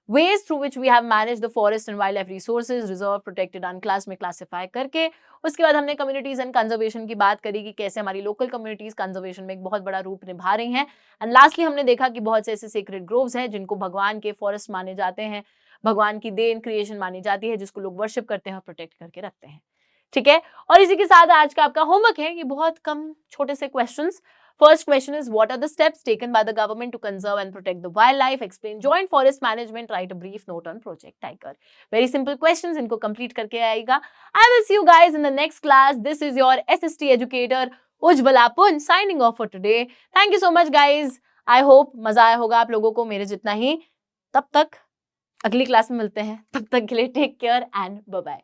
ways through which we have managed the forest and wildlife resources, reserve, protected, unclassed में classify करके। उसके बाद हमने communities and conservation की बात करी कि कैसे हमारी local communities conservation में एक बहुत बड़ा रूप निभा रही हैं। And lastly हमने देखा कि बहुत से ऐसे sacred groves हैं जिनको भगवान के forest माने जाते हैं, भगवान की देन क्रिएशन मानी जाती है, जिसको लोग वर्शिप करते हैं और प्रोटेक्ट करके रखते हैं, ठीक है। और इसी के साथ आज का आपका होमवर्क है, ये बहुत कम छोटे से questions. First question is, what are the steps taken by the government to conserve and protect the wildlife? Explain joint forest management. Write a brief note on Project Tiger. Very simple questions. इनको complete करके आएगा. I will see you guys in the next class. This is your SST educator Ujjwala Pun signing off for today. Thank you so much guys. I hope मजा आया होगा आप लोगों को मेरे जितना ही। तब तक अगली क्लास में मिलते हैं। तब तक के लिए take care and bye bye.